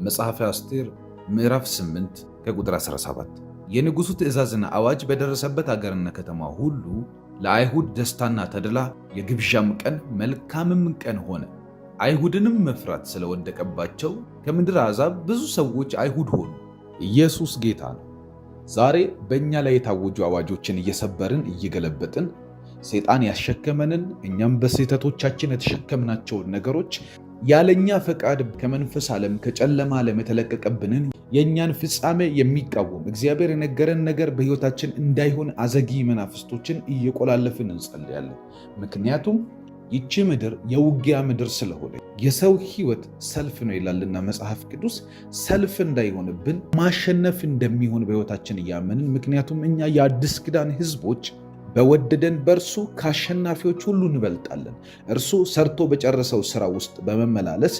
መጽሐፈ አስቴር ምዕራፍ 8 ከቁጥር 17። የንጉሡ ትእዛዝና አዋጅ በደረሰበት አገርና ከተማ ሁሉ ለአይሁድ ደስታና ተድላ፣ የግብዣም ቀን መልካምም ቀን ሆነ። አይሁድንም መፍራት ስለወደቀባቸው ከምድር አሕዛብ ብዙ ሰዎች አይሁድ ሆኑ። ኢየሱስ ጌታ ነው። ዛሬ በእኛ ላይ የታወጁ አዋጆችን እየሰበርን እየገለበጥን ሰይጣን ያሸከመንን እኛም በስህተቶቻችን የተሸከምናቸውን ነገሮች ያለኛ ፈቃድ ከመንፈስ ዓለም ከጨለማ ዓለም የተለቀቀብንን የእኛን ፍጻሜ የሚቃወም እግዚአብሔር የነገረን ነገር በሕይወታችን እንዳይሆን አዘጊ መናፍስቶችን እየቆላለፍን እንጸልያለን። ምክንያቱም ይቺ ምድር የውጊያ ምድር ስለሆነ የሰው ሕይወት ሰልፍ ነው ይላልና መጽሐፍ ቅዱስ። ሰልፍ እንዳይሆንብን ማሸነፍ እንደሚሆን በሕይወታችን እያመንን፣ ምክንያቱም እኛ የአዲስ ኪዳን ሕዝቦች በወደደን በእርሱ ከአሸናፊዎች ሁሉ እንበልጣለን። እርሱ ሰርቶ በጨረሰው ሥራ ውስጥ በመመላለስ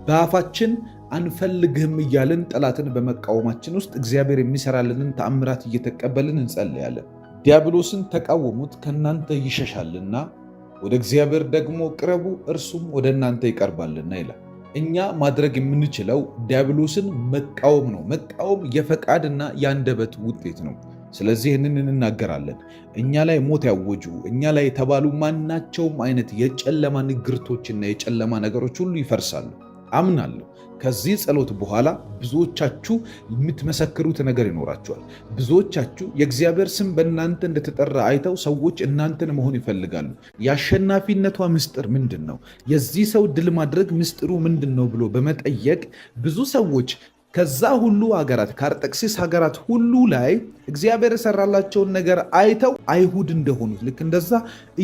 በአፋችን አንፈልግህም እያልን ጠላትን በመቃወማችን ውስጥ እግዚአብሔር የሚሰራልንን ተአምራት እየተቀበልን እንጸልያለን። ዲያብሎስን ተቃወሙት ከእናንተ ይሸሻልና ወደ እግዚአብሔር ደግሞ ቅረቡ እርሱም ወደ እናንተ ይቀርባልና ይላል። እኛ ማድረግ የምንችለው ዲያብሎስን መቃወም ነው። መቃወም የፈቃድና የአንደበት ውጤት ነው። ስለዚህ ይህንን እንናገራለን። እኛ ላይ ሞት ያወጁ፣ እኛ ላይ የተባሉ ማናቸውም አይነት የጨለማ ንግርቶችና የጨለማ ነገሮች ሁሉ ይፈርሳሉ አምናለሁ። ከዚህ ጸሎት በኋላ ብዙዎቻችሁ የምትመሰክሩት ነገር ይኖራችኋል። ብዙዎቻችሁ የእግዚአብሔር ስም በእናንተ እንደተጠራ አይተው ሰዎች እናንተን መሆን ይፈልጋሉ። የአሸናፊነቷ ምስጢር ምንድን ነው? የዚህ ሰው ድል ማድረግ ምስጢሩ ምንድን ነው ብሎ በመጠየቅ ብዙ ሰዎች ከዛ ሁሉ ሀገራት ከአርጠክሲስ ሀገራት ሁሉ ላይ እግዚአብሔር የሰራላቸውን ነገር አይተው አይሁድ እንደሆኑት ልክ እንደዛ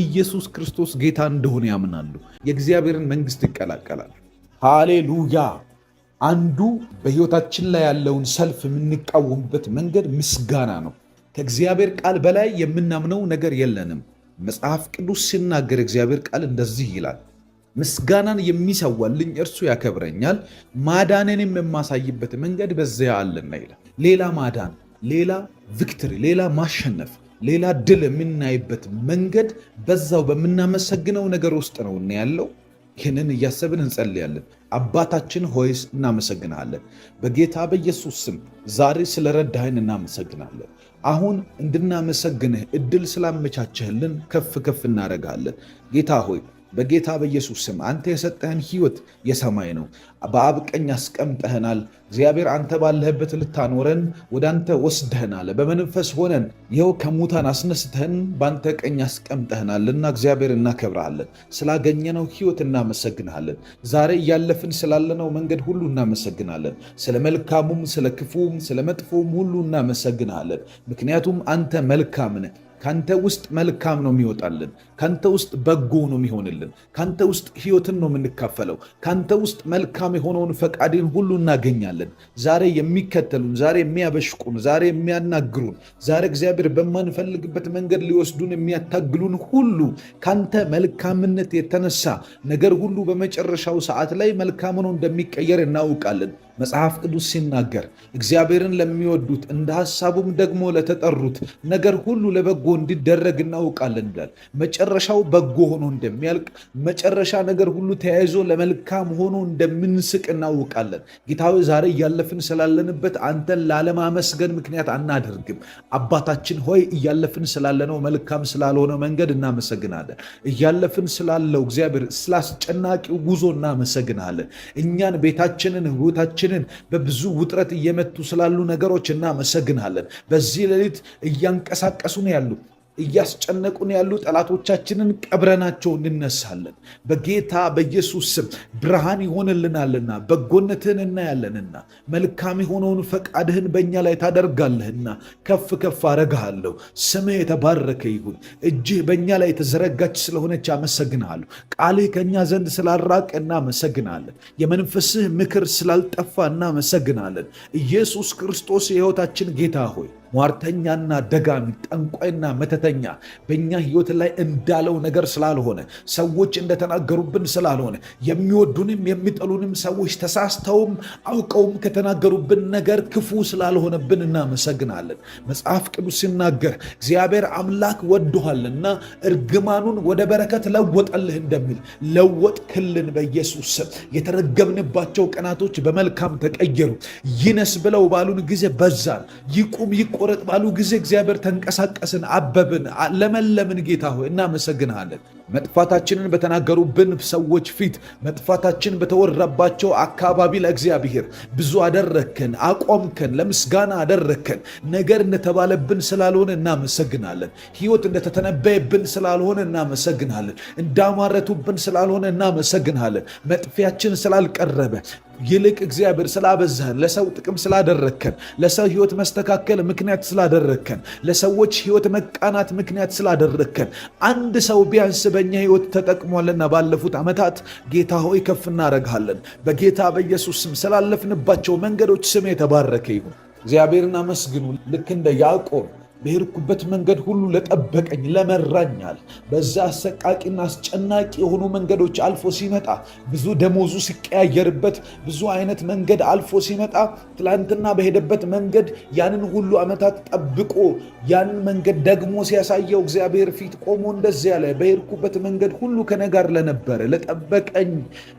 ኢየሱስ ክርስቶስ ጌታ እንደሆነ ያምናሉ። የእግዚአብሔርን መንግሥት ይቀላቀላሉ። ሃሌሉያ! አንዱ በሕይወታችን ላይ ያለውን ሰልፍ የምንቃወምበት መንገድ ምስጋና ነው። ከእግዚአብሔር ቃል በላይ የምናምነው ነገር የለንም። መጽሐፍ ቅዱስ ሲናገር እግዚአብሔር ቃል እንደዚህ ይላል፣ ምስጋናን የሚሰዋልኝ እርሱ ያከብረኛል፣ ማዳኔንም የማሳይበት መንገድ በዚያ አለና ይላል። ሌላ ማዳን፣ ሌላ ቪክትሪ፣ ሌላ ማሸነፍ፣ ሌላ ድል የምናይበት መንገድ በዛው በምናመሰግነው ነገር ውስጥ ነው ያለው። ይህንን እያሰብን እንጸልያለን። አባታችን ሆይስ እናመሰግናለን። በጌታ በኢየሱስ ስም ዛሬ ስለረዳህን እናመሰግናለን። አሁን እንድናመሰግንህ እድል ስላመቻቸህልን ከፍ ከፍ እናደርጋለን። ጌታ ሆይ በጌታ በኢየሱስ ስም አንተ የሰጠህን ሕይወት የሰማይ ነው። በአብ ቀኝ አስቀምጠህናል። እግዚአብሔር አንተ ባለህበት ልታኖረን ወደ አንተ ወስደህናል። በመንፈስ ሆነን ይኸው ከሙታን አስነስተህን በአንተ ቀኝ አስቀምጠህናልና እግዚአብሔር እናከብረሃለን። ስላገኘነው ሕይወት እናመሰግንሃለን። ዛሬ እያለፍን ስላለነው መንገድ ሁሉ እናመሰግናለን። ስለ መልካሙም ስለ ክፉም ስለ መጥፎም ሁሉ እናመሰግንሃለን። ምክንያቱም አንተ መልካም ነህ። ካንተ ውስጥ መልካም ነው የሚወጣልን። ካንተ ውስጥ በጎ ነው የሚሆንልን። ካንተ ውስጥ ሕይወትን ነው የምንካፈለው። ካንተ ውስጥ መልካም የሆነውን ፈቃድን ሁሉ እናገኛለን። ዛሬ የሚከተሉን፣ ዛሬ የሚያበሽቁን፣ ዛሬ የሚያናግሩን፣ ዛሬ እግዚአብሔር በማንፈልግበት መንገድ ሊወስዱን የሚያታግሉን ሁሉ ካንተ መልካምነት የተነሳ ነገር ሁሉ በመጨረሻው ሰዓት ላይ መልካም ሆኖ እንደሚቀየር እናውቃለን። መጽሐፍ ቅዱስ ሲናገር እግዚአብሔርን ለሚወዱት እንደ ሐሳቡም ደግሞ ለተጠሩት ነገር ሁሉ ለበጎ እንዲደረግ እናውቃለን ይላል። መጨረሻው በጎ ሆኖ እንደሚያልቅ፣ መጨረሻ ነገር ሁሉ ተያይዞ ለመልካም ሆኖ እንደምንስቅ እናውቃለን። ጌታዊ ዛሬ እያለፍን ስላለንበት አንተን ላለማመስገን ምክንያት አናደርግም። አባታችን ሆይ እያለፍን ስላለነው መልካም ስላልሆነ መንገድ እናመሰግናለን። እያለፍን ስላለው እግዚአብሔር ስላስጨናቂው ጉዞ እናመሰግናለን። እኛን ቤታችንን ህይወታችንን በብዙ ውጥረት እየመቱ ስላሉ ነገሮች እናመሰግናለን። በዚህ ሌሊት እያንቀሳቀሱን ያሉ እያስጨነቁን ያሉ ጠላቶቻችንን ቀብረናቸው እንነሳለን። በጌታ በኢየሱስ ስም ብርሃን ይሆንልናልና በጎነትህን እናያለንና መልካም የሆነውን ፈቃድህን በእኛ ላይ ታደርጋለህና ከፍ ከፍ አረግሃለሁ። ስምህ የተባረከ ይሁን። እጅህ በእኛ ላይ የተዘረጋች ስለሆነች አመሰግንሃለሁ። ቃልህ ከእኛ ዘንድ ስላልራቀ እናመሰግናለን። የመንፈስህ ምክር ስላልጠፋ እናመሰግናለን። ኢየሱስ ክርስቶስ የሕይወታችን ጌታ ሆይ ሟርተኛና ደጋሚ፣ ጠንቋይና መተተኛ በእኛ ህይወት ላይ እንዳለው ነገር ስላልሆነ፣ ሰዎች እንደተናገሩብን ስላልሆነ፣ የሚወዱንም የሚጠሉንም ሰዎች ተሳስተውም አውቀውም ከተናገሩብን ነገር ክፉ ስላልሆነብን እናመሰግናለን። መጽሐፍ ቅዱስ ሲናገር እግዚአብሔር አምላክ ወዶሃልና እርግማኑን ወደ በረከት ለወጠልህ እንደሚል ለወጥክልን በኢየሱስ ስም። የተረገምንባቸው ቀናቶች በመልካም ተቀየሩ። ይነስ ብለው ባሉን ጊዜ በዛን፣ ይቁም ይቆረጥ ባሉ ጊዜ እግዚአብሔር ተንቀሳቀስን፣ አበብን፣ ለመለምን። ጌታ ሆይ እናመሰግንሃለን። መጥፋታችንን በተናገሩብን ሰዎች ፊት፣ መጥፋታችን በተወራባቸው አካባቢ ለእግዚአብሔር ብዙ አደረከን፣ አቆምከን፣ ለምስጋና አደረከን። ነገር እንደተባለብን ስላልሆነ እናመሰግናለን። ሕይወት እንደተተነበየብን ስላልሆነ እናመሰግናለን። እንዳማረቱብን ስላልሆነ እናመሰግናለን። መጥፊያችን ስላልቀረበ ይልቅ እግዚአብሔር ስላበዛህን፣ ለሰው ጥቅም ስላደረከን፣ ለሰው ሕይወት መስተካከል ምክንያት ስላደረከን፣ ለሰዎች ሕይወት መቃናት ምክንያት ስላደረከን፣ አንድ ሰው ቢያንስ በእኛ ሕይወት ተጠቅሟልና ባለፉት ዓመታት ጌታ ሆይ ከፍ እናደርግሃለን። በጌታ በኢየሱስ ስም ስላለፍንባቸው መንገዶች ስም የተባረከ ይሁን። እግዚአብሔርን አመስግኑ። ልክ እንደ ያዕቆብ በሄድኩበት መንገድ ሁሉ ለጠበቀኝ ለመራኛል። በዛ አሰቃቂና አስጨናቂ የሆኑ መንገዶች አልፎ ሲመጣ፣ ብዙ ደሞዙ ሲቀያየርበት፣ ብዙ አይነት መንገድ አልፎ ሲመጣ፣ ትላንትና በሄደበት መንገድ ያንን ሁሉ ዓመታት ጠብቆ ያንን መንገድ ደግሞ ሲያሳየው እግዚአብሔር ፊት ቆሞ እንደዚህ ያለ በሄድኩበት መንገድ ሁሉ ከኔ ጋር ለነበረ ለጠበቀኝ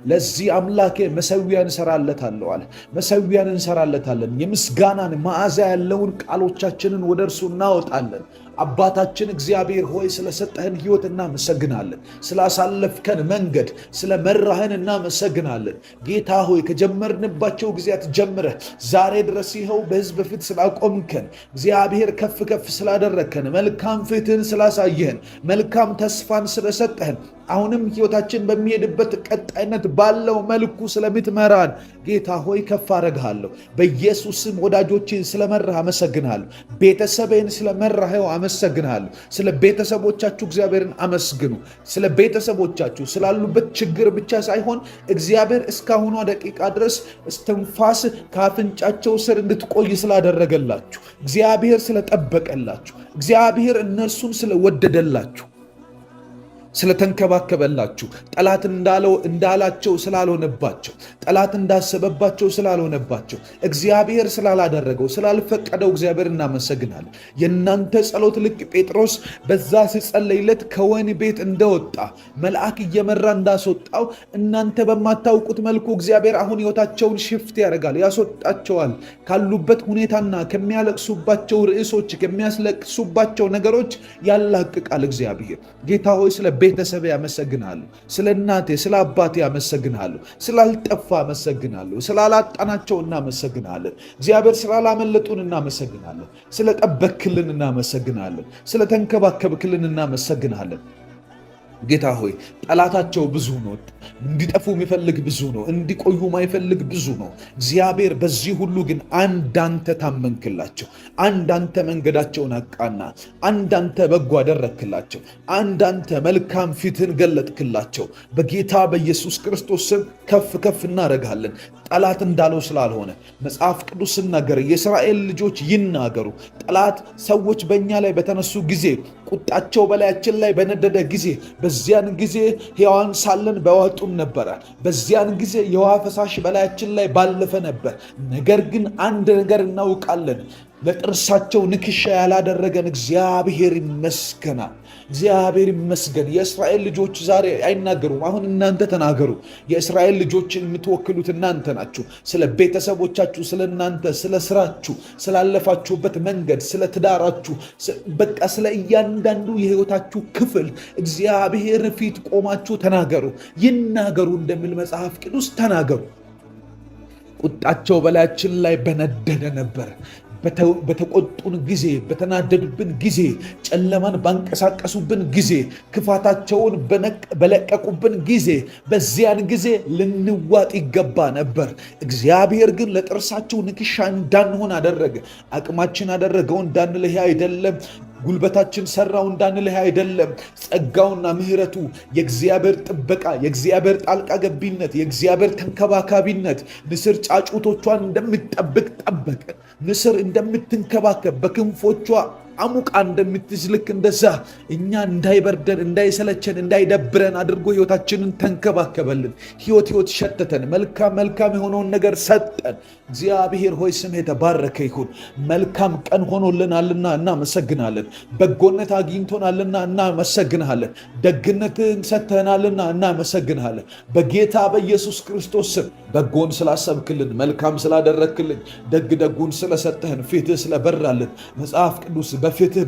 ለዚህ አምላኬ መሠዊያን እንሰራለታለሁ አለ። መሠዊያን እንሰራለታለን። የምስጋናን መዓዛ ያለውን ቃሎቻችንን ወደ እርሱ እናወጣለን። አባታችን እግዚአብሔር ሆይ ስለሰጠህን ሕይወት እናመሰግናለን። ስላሳለፍከን መንገድ ስለመራህን እናመሰግናለን። ጌታ ሆይ ከጀመርንባቸው ጊዜያት ጀምረህ ዛሬ ድረስ ይኸው በሕዝብ ፊት ስላቆምከን፣ እግዚአብሔር ከፍ ከፍ ስላደረከን፣ መልካም ፊትህን ስላሳየህን፣ መልካም ተስፋን ስለሰጠህን፣ አሁንም ሕይወታችን በሚሄድበት ቀጣይነት ባለው መልኩ ስለምትመራን ጌታ ሆይ ከፍ አደርግሃለሁ። በኢየሱስም ወዳጆችን ስለመራህ አመሰግናለሁ። ቤተሰቤን ስለመራኸው አመሰግናለሁ። ስለ ቤተሰቦቻችሁ እግዚአብሔርን አመስግኑ። ስለ ቤተሰቦቻችሁ ስላሉበት ችግር ብቻ ሳይሆን እግዚአብሔር እስካሁኗ ደቂቃ ድረስ እስትንፋስ ከአፍንጫቸው ስር እንድትቆይ ስላደረገላችሁ፣ እግዚአብሔር ስለጠበቀላችሁ፣ እግዚአብሔር እነርሱን ስለወደደላችሁ፣ ስለተንከባከበላችሁ፣ ጠላት እንዳላቸው ስላልሆነባቸው፣ ጠላት እንዳሰበባቸው ስላልሆነባቸው፣ እግዚአብሔር ስላላደረገው ስላልፈቀደው እግዚአብሔር እናመሰግናለን። የእናንተ ጸሎት ልክ ጴጥሮስ በዛ ሲጸለይለት ከወህኒ ቤት እንደወጣ መልአክ እየመራ እንዳስወጣው እናንተ በማታውቁት መልኩ እግዚአብሔር አሁን ሕይወታቸውን ሽፍት ያደርጋል፣ ያስወጣቸዋል። ካሉበት ሁኔታና ከሚያለቅሱባቸው ርዕሶች፣ ከሚያስለቅሱባቸው ነገሮች ያላቅቃል እግዚአብሔር። ጌታ ሆይ ስለ ቤተሰብ ያመሰግናለሁ። ስለ እናቴ ስለ አባቴ ያመሰግናለሁ። ስላልጠፋ አመሰግናለሁ። ስላላጣናቸው እናመሰግናለን። እግዚአብሔር ስላላመለጡን እናመሰግናለን። ስለጠበክልን እናመሰግናለን። ስለተንከባከብክልን እናመሰግናለን። ጌታ ሆይ ጠላታቸው ብዙ ነው። እንዲጠፉ የሚፈልግ ብዙ ነው። እንዲቆዩ ማይፈልግ ብዙ ነው። እግዚአብሔር በዚህ ሁሉ ግን አንዳንተ ታመንክላቸው፣ አንዳንተ መንገዳቸውን አቃና፣ አንዳንተ በጎ አደረክላቸው፣ አንዳንተ መልካም ፊትን ገለጥክላቸው። በጌታ በኢየሱስ ክርስቶስ ስም ከፍ ከፍ እናደርጋለን። ጠላት እንዳለው ስላልሆነ መጽሐፍ ቅዱስ ሲናገር የእስራኤል ልጆች ይናገሩ፣ ጠላት ሰዎች በእኛ ላይ በተነሱ ጊዜ፣ ቁጣቸው በላያችን ላይ በነደደ ጊዜ፣ በዚያን ጊዜ ሕያዋን ሳለን በዋጡን ነበረ። በዚያን ጊዜ የውሃ ፈሳሽ በላያችን ላይ ባለፈ ነበር። ነገር ግን አንድ ነገር እናውቃለን፣ ለጥርሳቸው ንክሻ ያላደረገን እግዚአብሔር ይመስገናል። እግዚአብሔር ይመስገን። የእስራኤል ልጆች ዛሬ አይናገሩም። አሁን እናንተ ተናገሩ። የእስራኤል ልጆችን የምትወክሉት እናንተ ናችሁ። ስለ ቤተሰቦቻችሁ፣ ስለ እናንተ፣ ስለ ስራችሁ፣ ስላለፋችሁበት መንገድ፣ ስለ ትዳራችሁ፣ በቃ ስለ እያንዳንዱ የህይወታችሁ ክፍል እግዚአብሔር ፊት ቆማችሁ ተናገሩ። ይናገሩ እንደሚል መጽሐፍ ቅዱስ ተናገሩ። ቁጣቸው በላያችን ላይ በነደደ ነበር። በተቆጡን ጊዜ፣ በተናደዱብን ጊዜ፣ ጨለማን ባንቀሳቀሱብን ጊዜ፣ ክፋታቸውን በለቀቁብን ጊዜ፣ በዚያን ጊዜ ልንዋጥ ይገባ ነበር። እግዚአብሔር ግን ለጥርሳቸው ንክሻ እንዳንሆን አደረገ። አቅማችን አደረገው እንዳንልህ አይደለም። ጉልበታችን ሰራው እንዳንልህ አይደለም። ጸጋውና ምህረቱ፣ የእግዚአብሔር ጥበቃ፣ የእግዚአብሔር ጣልቃ ገቢነት፣ የእግዚአብሔር ተንከባካቢነት ንስር ጫጩቶቿን እንደምትጠብቅ ጠበቀ። ንስር እንደምትንከባከብ በክንፎቿ አሙቃ እንደምትይዝ ልክ እንደዛ እኛ እንዳይበርደን፣ እንዳይሰለቸን፣ እንዳይደብረን አድርጎ ህይወታችንን ተንከባከበልን። ህይወት ሸተተን፣ መልካም የሆነውን ነገር ሰጠን። እግዚአብሔር ሆይ ስምህ የተባረከ ይሁን። መልካም ቀን ሆኖልናልና እናመሰግናለን። በጎነት አግኝቶናልና እናመሰግናለን። ደግነትን ሰጥተናልና እናመሰግናለን። በጌታ በኢየሱስ ክርስቶስ ስም በጎን ስላሰብክልን፣ መልካም ስላደረክልን፣ ደጉን ስለሰጠህን፣ ፊትህ ስለበራልን መጽሐፍ ቅዱስ በፊትህ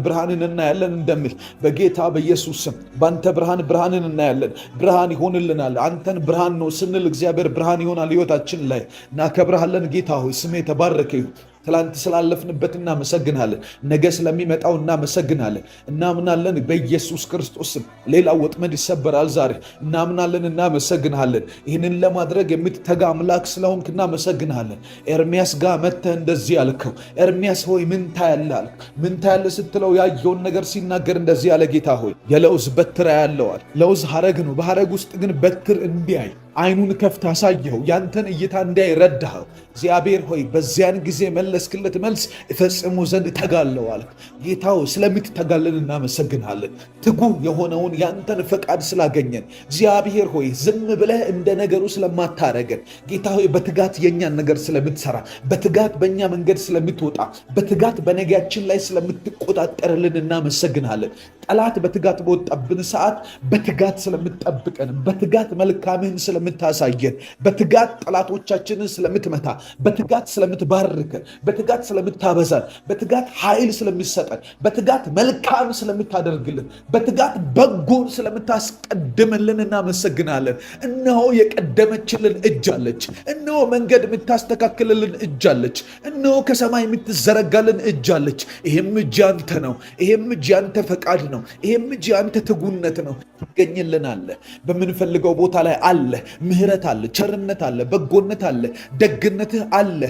ብርሃንን እናያለን እንደሚል በጌታ በኢየሱስ ስም ባንተ ብርሃንን እናያለን። ብርሃን ይሆንልናል። አንተን ብርሃን ነው ስንል እግዚአብሔር ብርሃን ይሆናል ህይወታችን ላይ። እናከብርሃለን ጌታ ሆይ ስምህ የተባረከ ይሁን። ትላንት ስላለፍንበት እናመሰግናለን። ነገ ስለሚመጣው እናመሰግናለን። እናምናለን በኢየሱስ ክርስቶስ ስም ሌላው ወጥመድ ይሰበራል ዛሬ። እናምናለን፣ እናመሰግናለን። ይህንን ለማድረግ የምትተጋ አምላክ ስለሆንክ እናመሰግናለን። ኤርሚያስ ጋር መጥተህ እንደዚህ ያልከው፣ ኤርሚያስ ሆይ ምን ታያለህ አልክ። ምን ታያለህ ስትለው ያየውን ነገር ሲናገር እንደዚህ ያለ ጌታ ሆይ የለውዝ በትር ያለዋል። ለውዝ ሐረግ ነው። በሐረግ ውስጥ ግን በትር እንዲያይ አይኑን ከፍታ አሳየኸው። ያንተን እይታ እንዲያይ ረዳኸው። እግዚአብሔር ሆይ በዚያን ጊዜ መለስክለት መልስ እፈጽሙ ዘንድ ተጋለው አልክ። ጌታው ስለምትተጋለን እናመሰግናለን። ትጉ የሆነውን ያንተን ፈቃድ ስላገኘን እግዚአብሔር ሆይ ዝም ብለህ እንደ ነገሩ ስለማታረገን ጌታ ሆይ በትጋት የኛን ነገር ስለምትሰራ፣ በትጋት በእኛ መንገድ ስለምትወጣ፣ በትጋት በነገያችን ላይ ስለምትቆጣጠርልን እናመሰግናለን። ጠላት በትጋት በወጣብን ሰዓት በትጋት ስለምትጠብቀን፣ በትጋት መልካምህን ስለምታሳየን፣ በትጋት ጠላቶቻችንን ስለምትመታ፣ በትጋት ስለምትባርከን፣ በትጋት ስለምታበዛን፣ በትጋት ኃይል ስለሚሰጠን፣ በትጋት መልካም ስለምታደርግልን፣ በትጋት በጎን ስለምታስቀድምልን እናመሰግናለን። እነሆ የቀደመችልን እጅ አለች። እነሆ መንገድ የምታስተካክልልን እጅ አለች። እነሆ ከሰማይ የምትዘረጋልን እጅ አለች። ይህም እጅ ያንተ ነው። ይህም እጅ ያንተ ፈቃድ ነው። ይህም እጅ ያንተ ትጉነት ነው። ትገኝልናለ። በምንፈልገው ቦታ ላይ አለ። ምህረት አለ፣ ቸርነት አለ፣ በጎነት አለ፣ ደግነትህ አለ።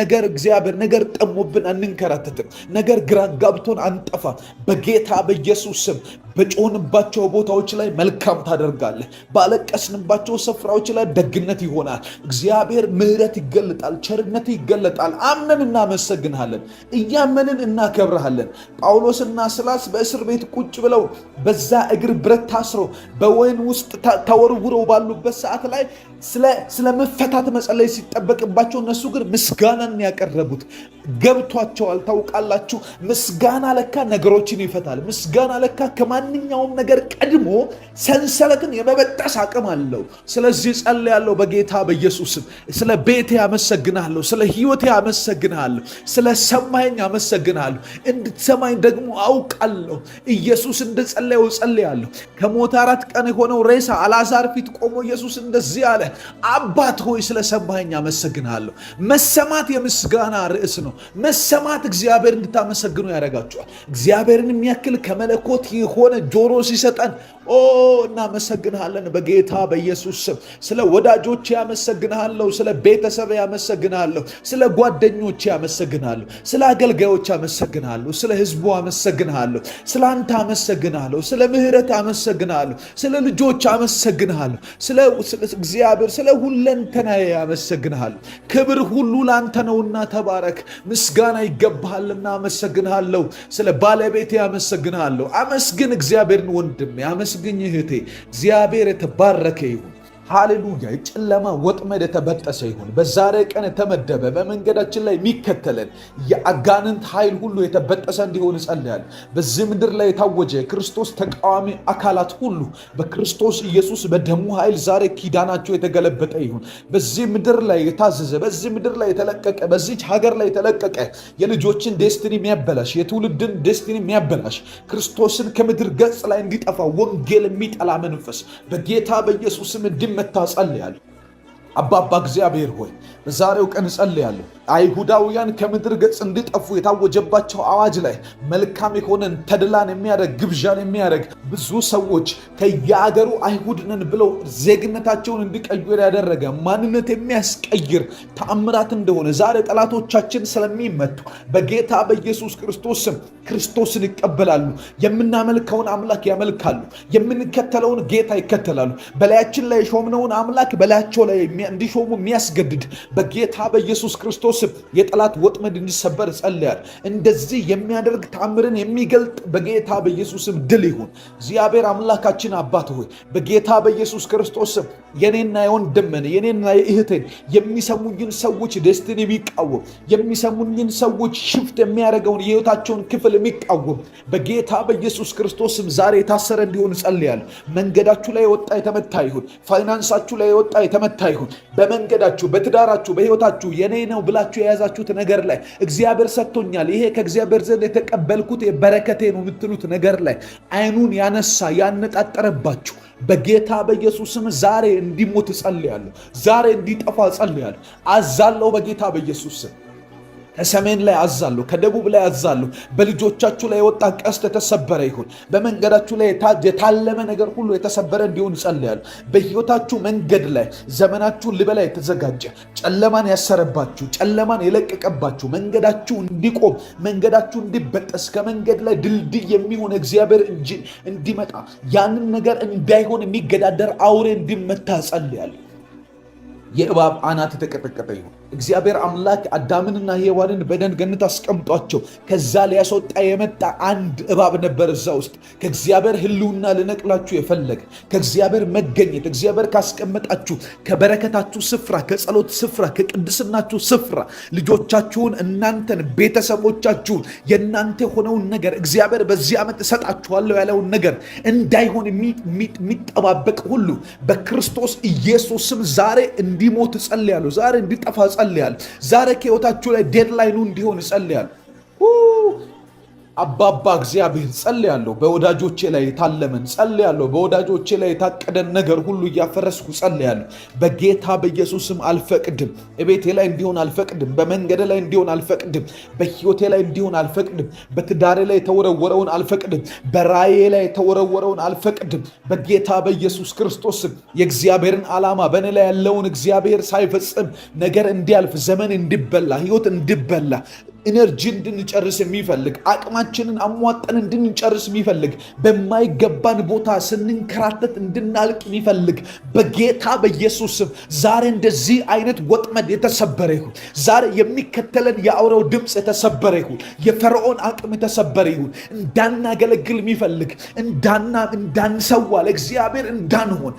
ነገር እግዚአብሔር ነገር ጠሞብን አንንከራተትም። ነገር ግራ ጋብቶን አንጠፋ። በጌታ በኢየሱስ ስም በጮህንባቸው ቦታዎች ላይ መልካም ታደርጋለህ። ባለቀስንባቸው ስፍራዎች ላይ ደግነት ይሆናል። እግዚአብሔር ምህረት ይገለጣል፣ ቸርነት ይገለጣል። አምነን እናመሰግንሃለን፣ እያመንን እናከብረሃለን። ጳውሎስና ሲላስ በእስር ቤት ቁጭ ብለው በዛ እግር ብረት ታስረው በወይን ውስጥ ተወርውረው ባሉበት ሰዓት ላይ ስለ መፈታት መጸለይ ሲጠበቅባቸው እነሱ ግን ምስጋናን ያቀረቡት ገብቷቸዋል። ታውቃላችሁ፣ ምስጋና ለካ ነገሮችን ይፈታል። ምስጋና ለካ ከማንኛውም ነገር ቀድሞ ሰንሰለትን የመበጠስ አቅም አለው። ስለዚህ ጸልያለሁ በጌታ በኢየሱስም ስለ ቤቴ አመሰግናለሁ፣ ስለ ሕይወቴ አመሰግናለሁ፣ ስለ ሰማኝ አመሰግናለሁ። እንድትሰማኝ ደግሞ አውቃለሁ። ኢየሱስ እንደጸለየው ጸልያለሁ። ከሞት 4 ቀን የሆነው ሬሳ አልዓዛር ፊት ቆሞ ኢየሱስ እንደዚህ አለ፣ አባት ሆይ ስለሰማኝ አመሰግናለሁ። መሰማት የምስጋና ርዕስ ነው። መሰማት እግዚአብሔር እንድታመሰግኑ ያደርጋችኋል። እግዚአብሔርን የሚያክል ከመለኮት የሆነ ጆሮ ሲሰጠን እናመሰግንሃለን በጌታ በኢየሱስ ስም። ስለ ወዳጆች ያመሰግንሃለሁ፣ ስለ ቤተሰብ ያመሰግንሃለሁ፣ ስለ ጓደኞች ያመሰግንሃለሁ፣ ስለ አገልጋዮች ያመሰግንሃለሁ፣ ስለ ህዝቡ አመሰግንሃለሁ፣ ስለ አንተ አመሰግንሃለሁ፣ ስለ ምህረት አመሰግንሃለሁ፣ ስለ ልጆች አመሰግንሃለሁ፣ ስለ እግዚአብሔር ስለ ሁለንተናዬ ያመሰግንሃለሁ። ክብር ሁሉ ላንተ ነውና ተባረክ። ምስጋና ይገባሃልና አመሰግንሃለሁ። ስለ ባለቤቴ ያመሰግንሃለሁ። አመስግን እግዚአብሔርን ወንድሜ፣ አመስግኝ እህቴ። እግዚአብሔር የተባረከ ይሁን። ሃሌሉያ። የጨለማ ወጥመድ የተበጠሰ ይሁን። በዛሬ ቀን የተመደበ በመንገዳችን ላይ የሚከተለን የአጋንንት ኃይል ሁሉ የተበጠሰ እንዲሆን እጸልያለሁ። በዚህ ምድር ላይ የታወጀ የክርስቶስ ተቃዋሚ አካላት ሁሉ በክርስቶስ ኢየሱስ በደሙ ኃይል ዛሬ ኪዳናቸው የተገለበጠ ይሁን። በዚህ ምድር ላይ የታዘዘ፣ በዚህ ምድር ላይ የተለቀቀ፣ በዚች ሀገር ላይ የተለቀቀ የልጆችን ዴስቲኒ የሚያበላሽ፣ የትውልድን ዴስቲኒ የሚያበላሽ፣ ክርስቶስን ከምድር ገጽ ላይ እንዲጠፋ ወንጌል የሚጠላ መንፈስ በጌታ በኢየሱስም መታ ጸልያለሁ። አባባ እግዚአብሔር ሆይ በዛሬው ቀን ጸልያለሁ አይሁዳውያን ከምድር ገጽ እንዲጠፉ የታወጀባቸው አዋጅ ላይ መልካም የሆነን ተድላን የሚያደርግ ግብዣን የሚያደርግ ብዙ ሰዎች ከየአገሩ አይሁድ ነን ብለው ዜግነታቸውን እንዲቀይር ያደረገ ማንነት የሚያስቀይር ተአምራት እንደሆነ ዛሬ ጠላቶቻችን ስለሚመቱ በጌታ በኢየሱስ ክርስቶስ ስም ክርስቶስን ይቀበላሉ። የምናመልከውን አምላክ ያመልካሉ። የምንከተለውን ጌታ ይከተላሉ። በላያችን ላይ የሾምነውን አምላክ በላያቸው ላይ እንዲሾሙ የሚያስገድድ በጌታ በኢየሱስ ክርስቶስ የጠላት ወጥመድ እንዲሰበር ጸልያለሁ። እንደዚህ የሚያደርግ ተአምርን የሚገልጥ በጌታ በኢየሱስም ድል ይሁን። እግዚአብሔር አምላካችን አባት ሆይ በጌታ በኢየሱስ ክርስቶስ የኔና የወንድሜን የኔና የእህቴን የሚሰሙኝን ሰዎች ደስቲኒ የሚቃወም የሚሰሙኝን ሰዎች ሽፍት የሚያደርገውን የህይወታቸውን ክፍል የሚቃወም በጌታ በኢየሱስ ክርስቶስም ዛሬ የታሰረ እንዲሆን ጸልያለሁ። መንገዳችሁ ላይ የወጣ የተመታ ይሁን። ፋይናንሳችሁ ላይ የወጣ የተመታ ይሁን። በመንገዳችሁ በትዳራችሁ በህይወታችሁ የኔ ነው ብላችሁ የያዛችሁት ነገር ላይ እግዚአብሔር ሰጥቶኛል፣ ይሄ ከእግዚአብሔር ዘንድ የተቀበልኩት የበረከቴ ነው የምትሉት ነገር ላይ አይኑን ያነሳ ያነጣጠረባችሁ በጌታ በኢየሱስም ዛሬ እንዲሞት ጸልያለሁ። ዛሬ እንዲጠፋ ጸልያለሁ። አዛለሁ በጌታ በኢየሱስ ከሰሜን ላይ አዛለሁ፣ ከደቡብ ላይ አዛለሁ። በልጆቻችሁ ላይ የወጣ ቀስት የተሰበረ ይሁን። በመንገዳችሁ ላይ የታለመ ነገር ሁሉ የተሰበረ እንዲሆን ጸልያለሁ። በህይወታችሁ መንገድ ላይ ዘመናችሁን ሊበላ የተዘጋጀ ጨለማን ያሰረባችሁ፣ ጨለማን የለቀቀባችሁ መንገዳችሁ እንዲቆም፣ መንገዳችሁ እንዲበጠስ፣ ከመንገድ ላይ ድልድይ የሚሆን እግዚአብሔር እንዲመጣ፣ ያንን ነገር እንዳይሆን የሚገዳደር አውሬ እንዲመታ ጸልያለሁ። የእባብ አናት የተቀጠቀጠ ይሁን። እግዚአብሔር አምላክ አዳምንና ሔዋንን በኤደን ገነት አስቀምጧቸው ከዛ ሊያስወጣ የመጣ አንድ እባብ ነበር እዛ ውስጥ። ከእግዚአብሔር ህልውና ልነቅላችሁ የፈለገ ከእግዚአብሔር መገኘት እግዚአብሔር ካስቀመጣችሁ ከበረከታችሁ ስፍራ፣ ከጸሎት ስፍራ፣ ከቅድስናችሁ ስፍራ ልጆቻችሁን፣ እናንተን፣ ቤተሰቦቻችሁን የእናንተ የሆነውን ነገር እግዚአብሔር በዚህ ዓመት እሰጣችኋለሁ ያለውን ነገር እንዳይሆን የሚጠባበቅ ሁሉ በክርስቶስ ኢየሱስም ዛሬ እንዲሞት ጸልያለሁ። ዛሬ እንዲጠፋ ጸልያለሁ። ዛሬ ከህይወታችሁ ላይ ዴድላይኑ እንዲሆን ጸልያለሁ። አባባ እግዚአብሔር ጸልያለሁ። በወዳጆቼ ላይ የታለመን ጸልያለሁ። በወዳጆቼ ላይ የታቀደን ነገር ሁሉ እያፈረስኩ ጸልያለሁ። በጌታ በኢየሱስም አልፈቅድም። ቤቴ ላይ እንዲሆን አልፈቅድም። በመንገድ ላይ እንዲሆን አልፈቅድም። በህይወቴ ላይ እንዲሆን አልፈቅድም። በትዳሬ ላይ የተወረወረውን አልፈቅድም። በራእዬ ላይ የተወረወረውን አልፈቅድም። በጌታ በኢየሱስ ክርስቶስም የእግዚአብሔርን ዓላማ በእኔ ላይ ያለውን እግዚአብሔር ሳይፈጽም ነገር እንዲያልፍ፣ ዘመን እንዲበላ፣ ህይወት እንዲበላ፣ ኢነርጂ እንድንጨርስ የሚፈልግ አቅማችንን አሟጠን እንድንጨርስ የሚፈልግ በማይገባን ቦታ ስንንከራተት እንድናልቅ የሚፈልግ በጌታ በኢየሱስ ስም ዛሬ እንደዚህ አይነት ወጥመድ የተሰበረ ይሁን። ዛሬ የሚከተለን የአውሬው ድምፅ የተሰበረ ይሁን። የፈርዖን አቅም የተሰበረ ይሁን። እንዳናገለግል የሚፈልግ እንዳንሰዋ ለእግዚአብሔር እንዳንሆን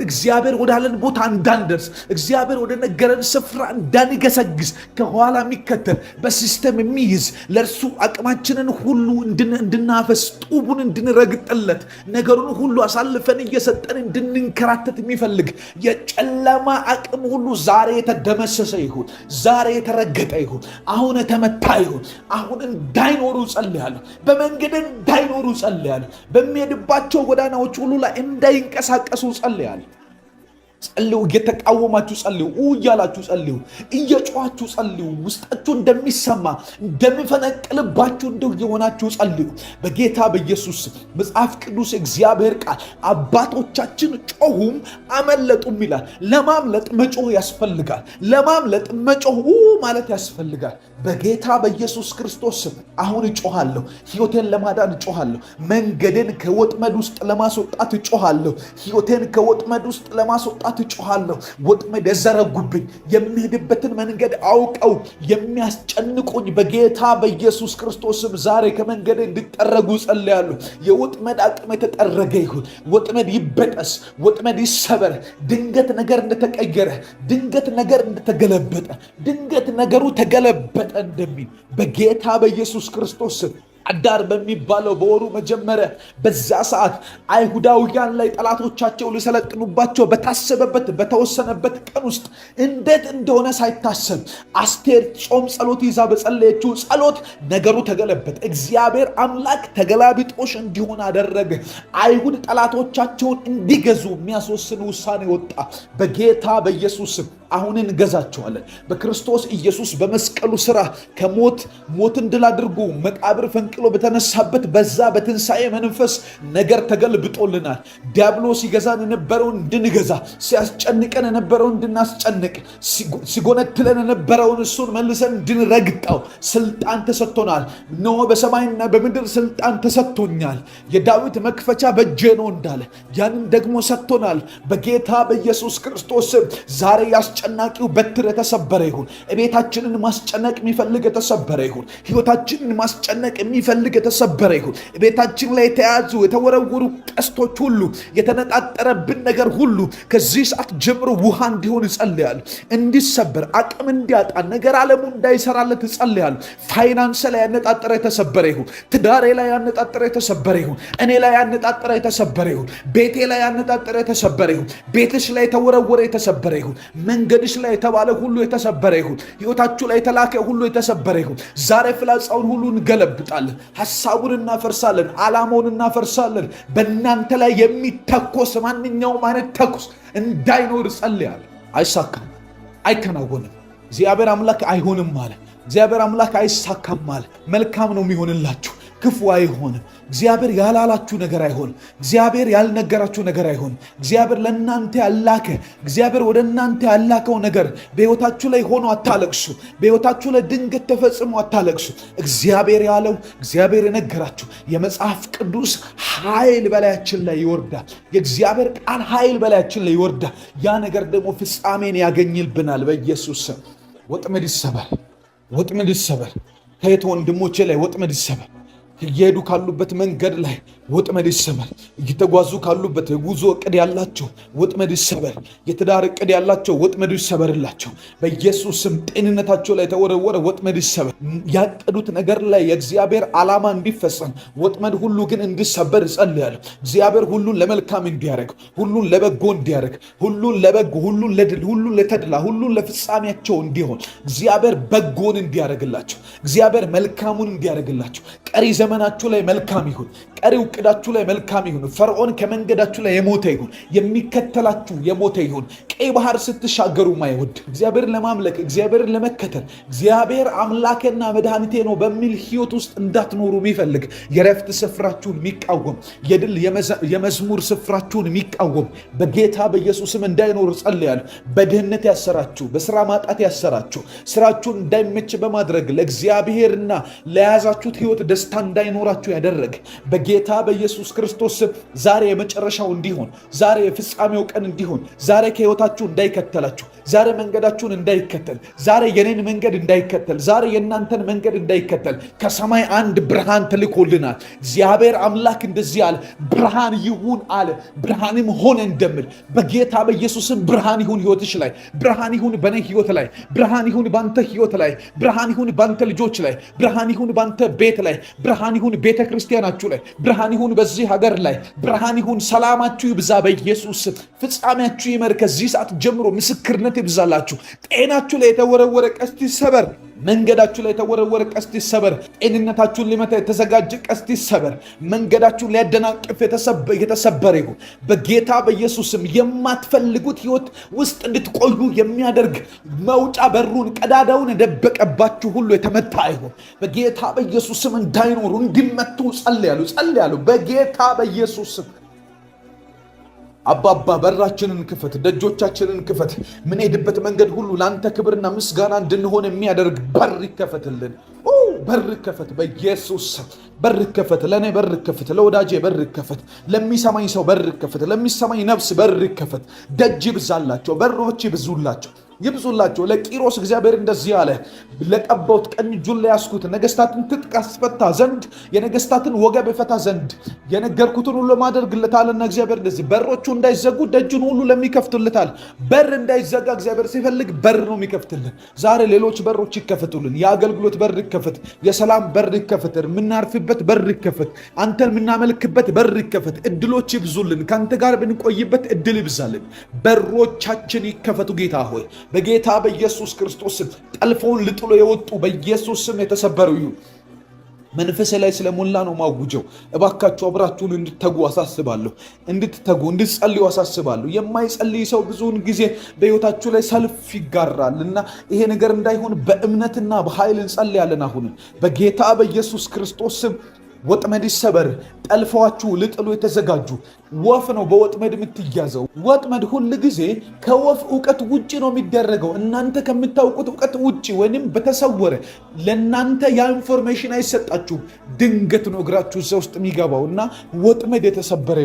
እግዚአብሔር ወዳለን ቦታ እንዳንደርስ እግዚአብሔር ወደ ነገረን ስፍራ እንዳንገሰግስ ከኋላ የሚከተል በሲስተም የሚይዝ ለእርሱ አቅማችንን ሁሉ እንድናፈስ ጡቡን እንድንረግጥለት ነገሩን ሁሉ አሳልፈን እየሰጠን እንድንንከራተት የሚፈልግ የጨለማ አቅም ሁሉ ዛሬ የተደመሰሰ ይሁን። ዛሬ የተረገጠ ይሁን። አሁን የተመታ ይሁን። አሁን እንዳይኖሩ ጸልያለሁ። በመንገድ እንዳይኖሩ ጸልያለሁ። በሚሄድባቸው ጎዳናዎች ሁሉ ላይ እንዳይንቀሳቀሱ ጸልያለሁ። ጸልዩ። እየተቃወማችሁ ጸልዩ። እያላችሁ ጸልዩ። እየጮኻችሁ ጸልዩ። ውስጣችሁ እንደሚሰማ እንደሚፈነቅልባችሁ እንደው የሆናችሁ ጸልዩ። በጌታ በኢየሱስ መጽሐፍ ቅዱስ እግዚአብሔር ቃል አባቶቻችን ጮሁም አመለጡም ይላል። ለማምለጥ መጮህ ያስፈልጋል። ለማምለጥ መጮህ ማለት ያስፈልጋል። በጌታ በኢየሱስ ክርስቶስ አሁን እጮሃለሁ። ሕይወቴን ለማዳን እጮሃለሁ። መንገዴን ከወጥመድ ውስጥ ለማስወጣት እጮሃለሁ። ሕይወቴን ከወጥመድ ውስጥ ለማስወጣት እጮሃለሁ። ወጥመድ የዘረጉብኝ የሚሄድበትን መንገድ አውቀው የሚያስጨንቁኝ በጌታ በኢየሱስ ክርስቶስም ዛሬ ከመንገድ እንዲጠረጉ ጸልያለሁ። የወጥመድ አቅም የተጠረገ ይሁን። ወጥመድ ይበጠስ። ወጥመድ ይሰበር። ድንገት ነገር እንደተቀየረ፣ ድንገት ነገር እንደተገለበጠ፣ ድንገት ነገሩ ተገለበጠ እንደሚል በጌታ በኢየሱስ ክርስቶስ አዳር በሚባለው በወሩ መጀመሪያ በዛ ሰዓት አይሁዳውያን ላይ ጠላቶቻቸው ሊሰለጥኑባቸው በታሰበበት በተወሰነበት ቀን ውስጥ እንዴት እንደሆነ ሳይታሰብ አስቴር ጾም ጸሎት ይዛ በጸለየችው ጸሎት ነገሩ ተገለበጠ። እግዚአብሔር አምላክ ተገላቢጦሽ እንዲሆን አደረገ። አይሁድ ጠላቶቻቸውን እንዲገዙ የሚያስወስን ውሳኔ ወጣ። በጌታ በኢየሱስ አሁን እንገዛቸዋለን። በክርስቶስ ኢየሱስ በመስቀሉ ሥራ ሞትን ድል አድርጎ መቃብር ፈንቅሎ በተነሳበት በዛ በትንሣኤ መንፈስ ነገር ተገልብጦልናል። ዲያብሎስ ሲገዛን የነበረውን እንድንገዛ፣ ሲያስጨንቀን የነበረውን እንድናስጨንቅ፣ ሲጎነትለን የነበረውን እሱን መልሰን እንድንረግጠው ስልጣን ተሰጥቶናል። እነሆ በሰማይና በምድር ስልጣን ተሰጥቶኛል፣ የዳዊት መክፈቻ በእጄ ነው እንዳለ ያንን ደግሞ ሰጥቶናል። በጌታ በኢየሱስ ክርስቶስ ዛሬ ያስጨናቂው በትር የተሰበረ ይሁን። ቤታችንን ማስጨነቅ የሚፈልግ የተሰበረ ይሁን። ሕይወታችንን ማስጨነቅ የሚፈልግ የተሰበረ ይሁን። ቤታችን ላይ የተያዙ የተወረወሩ ቀስቶች ሁሉ፣ የተነጣጠረብን ነገር ሁሉ ከዚህ ሰዓት ጀምሮ ውሃ እንዲሆን እጸልያለሁ። እንዲሰበር፣ አቅም እንዲያጣ፣ ነገር ዓለሙ እንዳይሰራለት እጸልያለሁ። ፋይናንስ ላይ ያነጣጠረ የተሰበረ ይሁን። ትዳሬ ላይ ያነጣጠረ የተሰበረ ይሁን። እኔ ላይ ያነጣጠረ የተሰበረ ይሁን። ቤቴ ላይ ያነጣጠረ የተሰበረ ይሁን። ቤትሽ ላይ የተወረወረ የተሰበረ ይሁን። መንገድሽ ላይ የተባለ ሁሉ የተሰበረ ይሁን። ሕይወታችሁ ላይ የተላከ ሁሉ የተሰበረ ይሁን። ዛሬ ፍላጻውን ሁሉ እንገለብጣለን። ሐሳቡን እናፈርሳለን። ዓላማውን እናፈርሳለን። በእናንተ ላይ የሚተኮስ ማንኛውም አይነት ተኩስ እንዳይኖር ጸልያለሁ። አይሳካም፣ አይከናወንም። እግዚአብሔር አምላክ አይሆንም አለ። እግዚአብሔር አምላክ አይሳካም አለ። መልካም ነው የሚሆንላችሁ፣ ክፉ አይሆንም። እግዚአብሔር ያላላችሁ ነገር አይሆንም። እግዚአብሔር ያልነገራችሁ ነገር አይሆንም። እግዚአብሔር ለእናንተ ያላከ እግዚአብሔር ወደ እናንተ ያላከው ነገር በሕይወታችሁ ላይ ሆኖ አታለቅሱ። በሕይወታችሁ ላይ ድንገት ተፈጽሞ አታለቅሱ። እግዚአብሔር ያለው እግዚአብሔር የነገራችሁ የመጽሐፍ ቅዱስ ኃይል በላያችን ላይ ይወርዳል። የእግዚአብሔር ቃል ኃይል በላያችን ላይ ይወርዳል። ያ ነገር ደግሞ ፍጻሜን ያገኝልብናል። በኢየሱስ ስም ወጥመድ ይሰበር፣ ወጥመድ ይሰበር። ከየት ወንድሞቼ ላይ ወጥመድ ይሰበር። እየሄዱ ካሉበት መንገድ ላይ ወጥመድ ይሰበር። እየተጓዙ ካሉበት የጉዞ እቅድ ያላቸው ወጥመድ ይሰበር። የትዳር እቅድ ያላቸው ወጥመድ ይሰበርላቸው በኢየሱስ ስም። ጤንነታቸው ላይ የተወረወረ ወጥመድ ይሰበር። ያቀዱት ነገር ላይ የእግዚአብሔር ዓላማ እንዲፈጸም ወጥመድ ሁሉ ግን እንዲሰበር እጸልያለሁ። እግዚአብሔር ሁሉን ለመልካም እንዲያደርግ፣ ሁሉን ለበጎ እንዲያደርግ፣ ሁሉን ለበጎ፣ ሁሉን ለድል፣ ሁሉን ለተድላ፣ ሁሉን ለፍጻሜያቸው እንዲሆን እግዚአብሔር በጎን እንዲያደርግላቸው፣ እግዚአብሔር መልካሙን እንዲያደርግላቸው ቀሪ ዘመናችሁ ላይ መልካም ይሁን። ቀሪው እቅዳችሁ ላይ መልካም ይሁን። ፈርዖን ከመንገዳችሁ ላይ የሞተ ይሁን። የሚከተላችሁ የሞተ ይሁን። ቀይ ባህር ስትሻገሩ ማይወድ እግዚአብሔርን ለማምለክ እግዚአብሔርን ለመከተል እግዚአብሔር አምላኬና መድኃኒቴ ነው በሚል ሕይወት ውስጥ እንዳትኖሩ የሚፈልግ የረፍት ስፍራችሁን የሚቃወም የድል የመዝሙር ስፍራችሁን የሚቃወም በጌታ በኢየሱስም እንዳይኖር ጸልያለሁ። በድህነት ያሰራችሁ፣ በስራ ማጣት ያሰራችሁ፣ ስራችሁን እንዳይመች በማድረግ ለእግዚአብሔርና ለያዛችሁት ሕይወት ደስታ እንዳይኖራችሁ ያደረገ በጌታ በኢየሱስ ክርስቶስ ዛሬ የመጨረሻው እንዲሆን፣ ዛሬ የፍጻሜው ቀን እንዲሆን፣ ዛሬ ከሕይወታችሁ እንዳይከተላችሁ፣ ዛሬ መንገዳችሁን እንዳይከተል፣ ዛሬ የኔን መንገድ እንዳይከተል፣ ዛሬ የእናንተን መንገድ እንዳይከተል ከሰማይ አንድ ብርሃን ተልኮልናል። እግዚአብሔር አምላክ እንደዚህ አለ፣ ብርሃን ይሁን አለ፣ ብርሃንም ሆነ እንደምል በጌታ በኢየሱስም ብርሃን ይሁን ሕይወትሽ ላይ፣ ብርሃን ይሁን በኔ ሕይወት ላይ፣ ብርሃን ይሁን ባንተ ሕይወት ላይ፣ ብርሃን ይሁን ባንተ ልጆች ላይ፣ ብርሃን ይሁን ባንተ ቤት ላይ፣ ብርሃን ይሁን ቤተ ክርስቲያናችሁ ላይ፣ ብርሃን ይሁን በዚህ ሀገር ላይ፣ ብርሃን ይሁን። ሰላማችሁ ይብዛ በኢየሱስ ፍጻሜያችሁ ይመር። ከዚህ ሰዓት ጀምሮ ምስክርነት ይብዛላችሁ። ጤናችሁ ላይ የተወረወረ ቀስት ይሰበር። መንገዳችሁ ላይ የተወረወረ ቀስት ይሰበር። ጤንነታችሁን ሊመታ የተዘጋጀ ቀስት ይሰበር። መንገዳችሁን ሊያደናቅፍ የተሰበረ ይሁን በጌታ በኢየሱስም። የማትፈልጉት ሕይወት ውስጥ እንድትቆዩ የሚያደርግ መውጫ በሩን ቀዳዳውን የደበቀባችሁ ሁሉ የተመታ ይሁን በጌታ በኢየሱስም። እንዳይኖሩ እንዲመቱ ጸልያለሁ በጌታ በኢየሱስም። አባባ በራችንን ክፈት፣ ደጆቻችንን ክፈት። ምን ሄድበት መንገድ ሁሉ ለአንተ ክብርና ምስጋና እንድንሆን የሚያደርግ በር ይከፈትልን። በር ይከፈት በኢየሱስ በር ይከፈት። ለእኔ በር ይከፈት፣ ለወዳጄ በር ይከፈት፣ ለሚሰማኝ ሰው በር ይከፈት፣ ለሚሰማኝ ነፍስ በር ይከፈት። ደጅ ይብዛላቸው፣ በሮች ይብዙላቸው ይብዙላቸው። ለቂሮስ እግዚአብሔር እንደዚህ አለ፣ ለቀባሁት ቀኝ እጁን ላይ ያስኩት ነገስታትን ትጥቅ አስፈታ ዘንድ የነገስታትን ወገብ ይፈታ ዘንድ የነገርኩትን ሁሉ ማደርግለታልና እግዚአብሔር እንደዚህ በሮቹ እንዳይዘጉ ደጁን ሁሉ ለሚከፍቱልታል። በር እንዳይዘጋ እግዚአብሔር ሲፈልግ በር ነው የሚከፍትልን። ዛሬ ሌሎች በሮች ይከፈቱልን። የአገልግሎት በር ይከፈት፣ የሰላም በር ይከፈት፣ የምናርፍበት በር ይከፈት፣ አንተን የምናመልክበት በር ይከፈት። እድሎች ይብዙልን፣ ከአንተ ጋር ብንቆይበት እድል ይብዛልን። በሮቻችን ይከፈቱ ጌታ ሆይ በጌታ በኢየሱስ ክርስቶስ ስም። ጠልፈውን ልጥሎ የወጡ በኢየሱስ ስም የተሰበሩ ይሁን። መንፈስ ላይ ስለሞላ ነው ማውጀው። እባካችሁ አብራችሁን እንድትተጉ አሳስባለሁ። እንድትጸልዩ አሳስባለሁ። የማይጸልይ ሰው ብዙውን ጊዜ በህይወታችሁ ላይ ሰልፍ ይጋራል እና ይሄ ነገር እንዳይሆን በእምነትና በኃይል እንጸልያለን። አሁን በጌታ በኢየሱስ ክርስቶስ ስም ወጥመድ ይሰበር። ጠልፈዋችሁ ልጥሉ የተዘጋጁ ወፍ ነው በወጥመድ የምትያዘው። ወጥመድ ሁል ጊዜ ከወፍ እውቀት ውጭ ነው የሚደረገው። እናንተ ከምታውቁት እውቀት ውጭ ወይንም በተሰወረ ለእናንተ ያ ኢንፎርሜሽን አይሰጣችሁም። ድንገት ነው እግራችሁ እዛ ውስጥ የሚገባው እና ወጥመድ የተሰበረ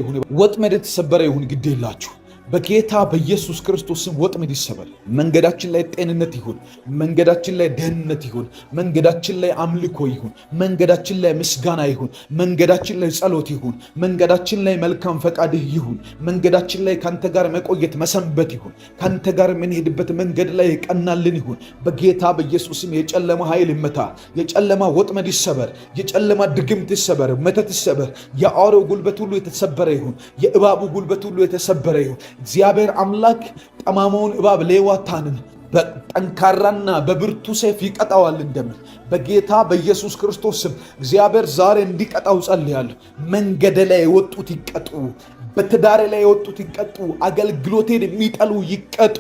ይሁን። ግድ የላችሁ በጌታ በኢየሱስ ክርስቶስ ስም ወጥመድ ይሰበር። መንገዳችን ላይ ጤንነት ይሁን። መንገዳችን ላይ ደህንነት ይሁን። መንገዳችን ላይ አምልኮ ይሁን። መንገዳችን ላይ ምስጋና ይሁን። መንገዳችን ላይ ጸሎት ይሁን። መንገዳችን ላይ መልካም ፈቃድህ ይሁን። መንገዳችን ላይ ካንተ ጋር መቆየት መሰንበት ይሁን። ካንተ ጋር የምንሄድበት መንገድ ላይ ቀናልን ይሁን። በጌታ በኢየሱስ ስም የጨለማ ኃይል ይመታ። የጨለማ ወጥመድ ይሰበር። የጨለማ ድግምት ይሰበር። መተት ይሰበር። የአውሬው ጉልበት ሁሉ የተሰበረ ይሁን። የእባቡ ጉልበት ሁሉ የተሰበረ ይሁን። እግዚአብሔር አምላክ ጠማማውን እባብ ሌዋታንን በጠንካራና በብርቱ ሰይፍ ይቀጣዋል እንደምን በጌታ በኢየሱስ ክርስቶስ ስም እግዚአብሔር ዛሬ እንዲቀጣው ጸልያለሁ። መንገድ ላይ የወጡት ይቀጡ። በትዳሬ ላይ የወጡት ይቀጡ። አገልግሎቴን የሚጠሉ ይቀጡ።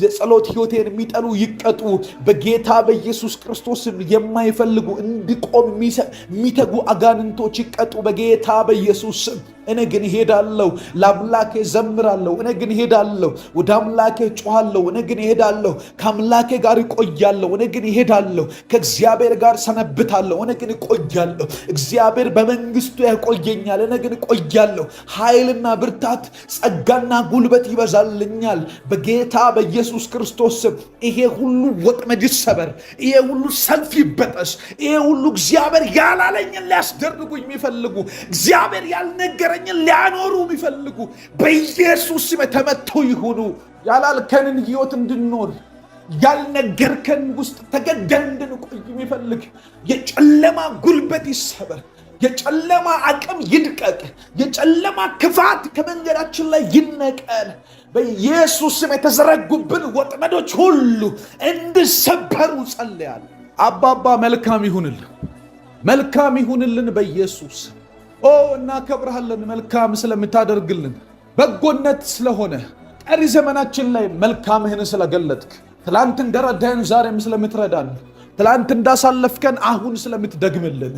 የጸሎት ሕይወቴን የሚጠሉ ይቀጡ። በጌታ በኢየሱስ ክርስቶስ የማይፈልጉ እንዲቆም የሚተጉ አጋንንቶች ይቀጡ በጌታ በኢየሱስ ስም። እኔ ግን ሄዳለሁ፣ ለአምላኬ ዘምራለሁ። እኔ ግን ሄዳለሁ፣ ወደ አምላኬ ጮኻለሁ። እኔ ግን ሄዳለሁ፣ ከአምላኬ ጋር እቆያለሁ። እኔ ግን ሄዳለሁ፣ ከእግዚአብሔር ጋር ሰነብታለሁ። እኔ ግን እቆያለሁ። እግዚአብሔር በመንግስቱ ያቆየኛል። እኔ ግን እቆያለሁ። ኃይልና ብርታት፣ ጸጋና ጉልበት ይበዛልኛል በጌታ በኢየሱስ ክርስቶስ ስም። ይሄ ሁሉ ወጥመድ ይሰበር። ይሄ ሁሉ ሰልፍ ይበጠስ። ይሄ ሁሉ እግዚአብሔር ያላለኝን ሊያስደርጉኝ የሚፈልጉ እግዚአብሔር ያልነገረኝን ሊያኖሩ የሚፈልጉ በኢየሱስ ስም ተመተው ይሁኑ። ያላልከንን ሕይወት እንድንኖር ያልነገርከን ውስጥ ተገደን እንድንቆይ የሚፈልግ የጨለማ ጉልበት ይሰበር። የጨለማ አቅም ይድቀቅ። የጨለማ ክፋት ከመንገዳችን ላይ ይነቀል። በኢየሱስ ስም የተዘረጉብን ወጥመዶች ሁሉ እንዲሰበሩ ጸልያለሁ። አባባ መልካም ይሁንልን በኢየሱስ እናከብርሃለን። መልካም ስለምታደርግልን፣ በጎነት ስለሆነ፣ ቀሪ ዘመናችን ላይ መልካምህን ስለገለጥክ፣ ትላንት እንደረዳህን ዛሬም ስለምትረዳን፣ ትላንት እንዳሳለፍከን አሁን ስለምትደግምልን፣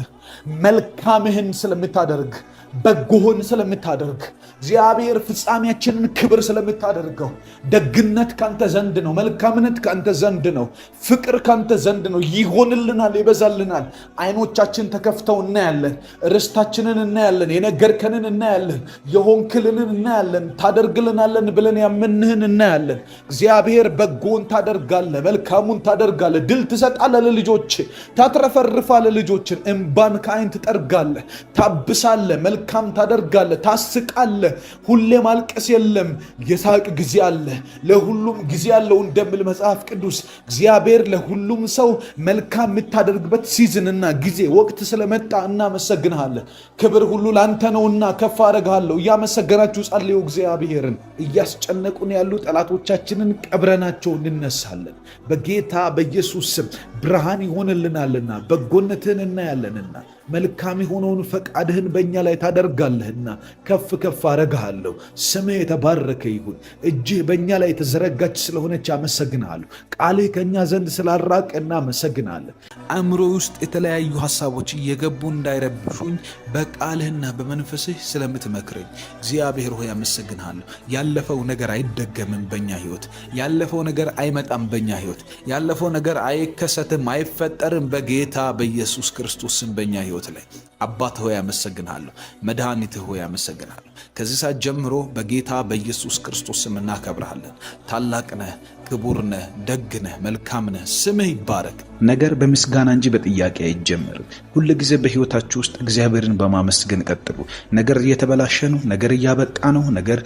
መልካምህን ስለምታደርግ፣ በጎህን ስለምታደርግ፣ እግዚአብሔር ፍጻሜያችንን ክብር ስለምታደርገው፣ ደግነት ካንተ ዘንድ ነው። መልካምነት ካንተ ዘንድ ነው። ፍቅር ካንተ ዘንድ ነው። ይሆንልናል፣ ይበዛልናል። አይኖቻችን ተከፍተው እናያለን። ርስታችንን እናያለን። የነገርከንን እናያለን። የሆንክልንን እናያለን። ታደርግልናለን ብለን ያመንህን እናያለን። እግዚአብሔር በጎን ታደርጋለ፣ መልካሙን ታደርጋለ፣ ድል ትሰጣለ ለልጆች፣ ታትረፈርፋለ ልጆችን፣ እንባን ከአይን ትጠርጋለ፣ ታብሳለ፣ መልካም ታደርጋለ፣ ታስቃለ። ሁሌ ማልቀስ የለም፣ የሳቅ ጊዜ አለ። ለሁሉም ጊዜ አለው እንደሚል መጽሐፍ ቅዱስ እግዚአብሔር ለሁሉም ሰው መልካም የምታደርግበት ሲዝንና ጊዜ ወቅት ስለመጣ እናመሰግንሃለን። ክብር ሁሉ ላንተ ነውና ከፍ አደርግሃለሁ። እያመሰገናችሁ ጸልዩ። እግዚአብሔርን እያስጨነቁን ያሉ ጠላቶቻችንን ቀብረናቸው እንነሳለን። በጌታ በኢየሱስ ስም ብርሃን ይሆንልናልና በጎነትህን እናያለንና መልካም የሆነውን ፈቃድህን በእኛ ላይ ታደርጋለህና ከፍ ከፍ አረግሃለሁ። ስምህ የተባረከ ይሁን። እጅህ በእኛ ላይ የተዘረጋች ስለሆነች አመሰግናለሁ። ቃልህ ከእኛ ዘንድ ስላራቀ እናመሰግናለን። አእምሮ ውስጥ የተለያዩ ሐሳቦች እየገቡ እንዳይረብሹኝ በቃልህና በመንፈስህ ስለምትመክረኝ እግዚአብሔር ሆይ አመሰግናለሁ። ያለፈው ነገር አይደገምም በእኛ ሕይወት። ያለፈው ነገር አይመጣም በእኛ ሕይወት። ያለፈው ነገር አይከሰትም፣ አይፈጠርም በጌታ በኢየሱስ ክርስቶስ ስም በእኛ ሕይወት ላይ አባት ሆይ አመሰግናለሁ። መድኃኒትህ ሆይ አመሰግናለሁ። ከዚህ ሰዓት ጀምሮ በጌታ በኢየሱስ ክርስቶስ ስም እናከብርሃለን። ታላቅ ነህ፣ ክቡር ነህ፣ ደግ ነህ፣ መልካም ነህ። ስምህ ይባረክ። ነገር በምስጋና እንጂ በጥያቄ አይጀመርም። ሁል ጊዜ በሕይወታችሁ ውስጥ እግዚአብሔርን በማመስገን ቀጥሉ። ነገር እየተበላሸ ነው፣ ነገር እያበቃ ነው፣ ነገር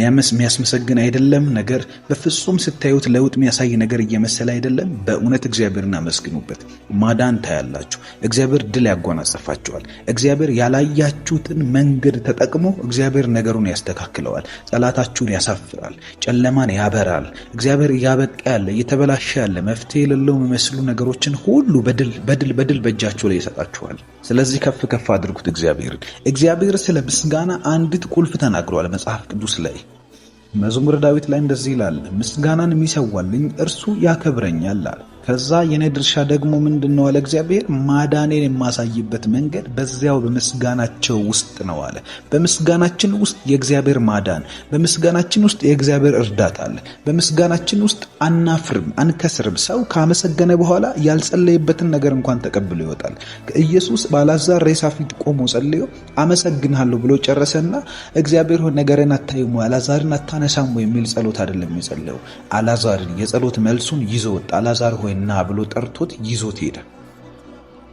የሚያስመሰግን አይደለም፣ ነገር በፍጹም ስታዩት ለውጥ የሚያሳይ ነገር እየመሰለ አይደለም። በእውነት እግዚአብሔርን አመስግኑበት። ማዳን ታያላችሁ። እግዚአብሔር ድል ያጎናጽፋችኋል። እግዚአብሔር ያላያችሁትን መንገድ ተጠቅሞ እግዚአብሔር ነገሩን ያስተካክለዋል። ጠላታችሁን ያሳፍራል። ጨለማን ያበራል። እግዚአብሔር እያበቃ ያለ እየተበላሸ ያለ መፍትሄ የሌለው የሚመስሉ ነገሮች ነገሮችን ሁሉ በድል በእጃችሁ ላይ ይሰጣችኋል። ስለዚህ ከፍ ከፍ አድርጉት እግዚአብሔርን። እግዚአብሔር ስለ ምስጋና አንዲት ቁልፍ ተናግሯል መጽሐፍ ቅዱስ ላይ። መዝሙረ ዳዊት ላይ እንደዚህ ይላል፣ ምስጋናን የሚሰዋልኝ እርሱ ያከብረኛል አለ። ከዛ የኔ ድርሻ ደግሞ ምንድነው አለ እግዚአብሔር? ማዳኔን የማሳይበት መንገድ በዚያው በምስጋናቸው ውስጥ ነው አለ። በምስጋናችን ውስጥ የእግዚአብሔር ማዳን፣ በምስጋናችን ውስጥ የእግዚአብሔር እርዳታ አለ። በምስጋናችን ውስጥ አናፍርም፣ አንከስርም። ሰው ካመሰገነ በኋላ ያልጸለየበትን ነገር እንኳን ተቀብሎ ይወጣል። ኢየሱስ በአልዓዛር ሬሳ ፊት ቆሞ ጸልዮ አመሰግንሃለሁ ብሎ ጨረሰና እግዚአብሔር ሆይ ነገርን አታይም፣ አልዓዛርን አታነሳም የሚል ጸሎት አይደለም የጸለየው። አልዓዛርን የጸሎት መልሱን ይዞ ወጣ። አልዓዛር ሆይ ና ብሎ ጠርቶት ይዞት ሄደ።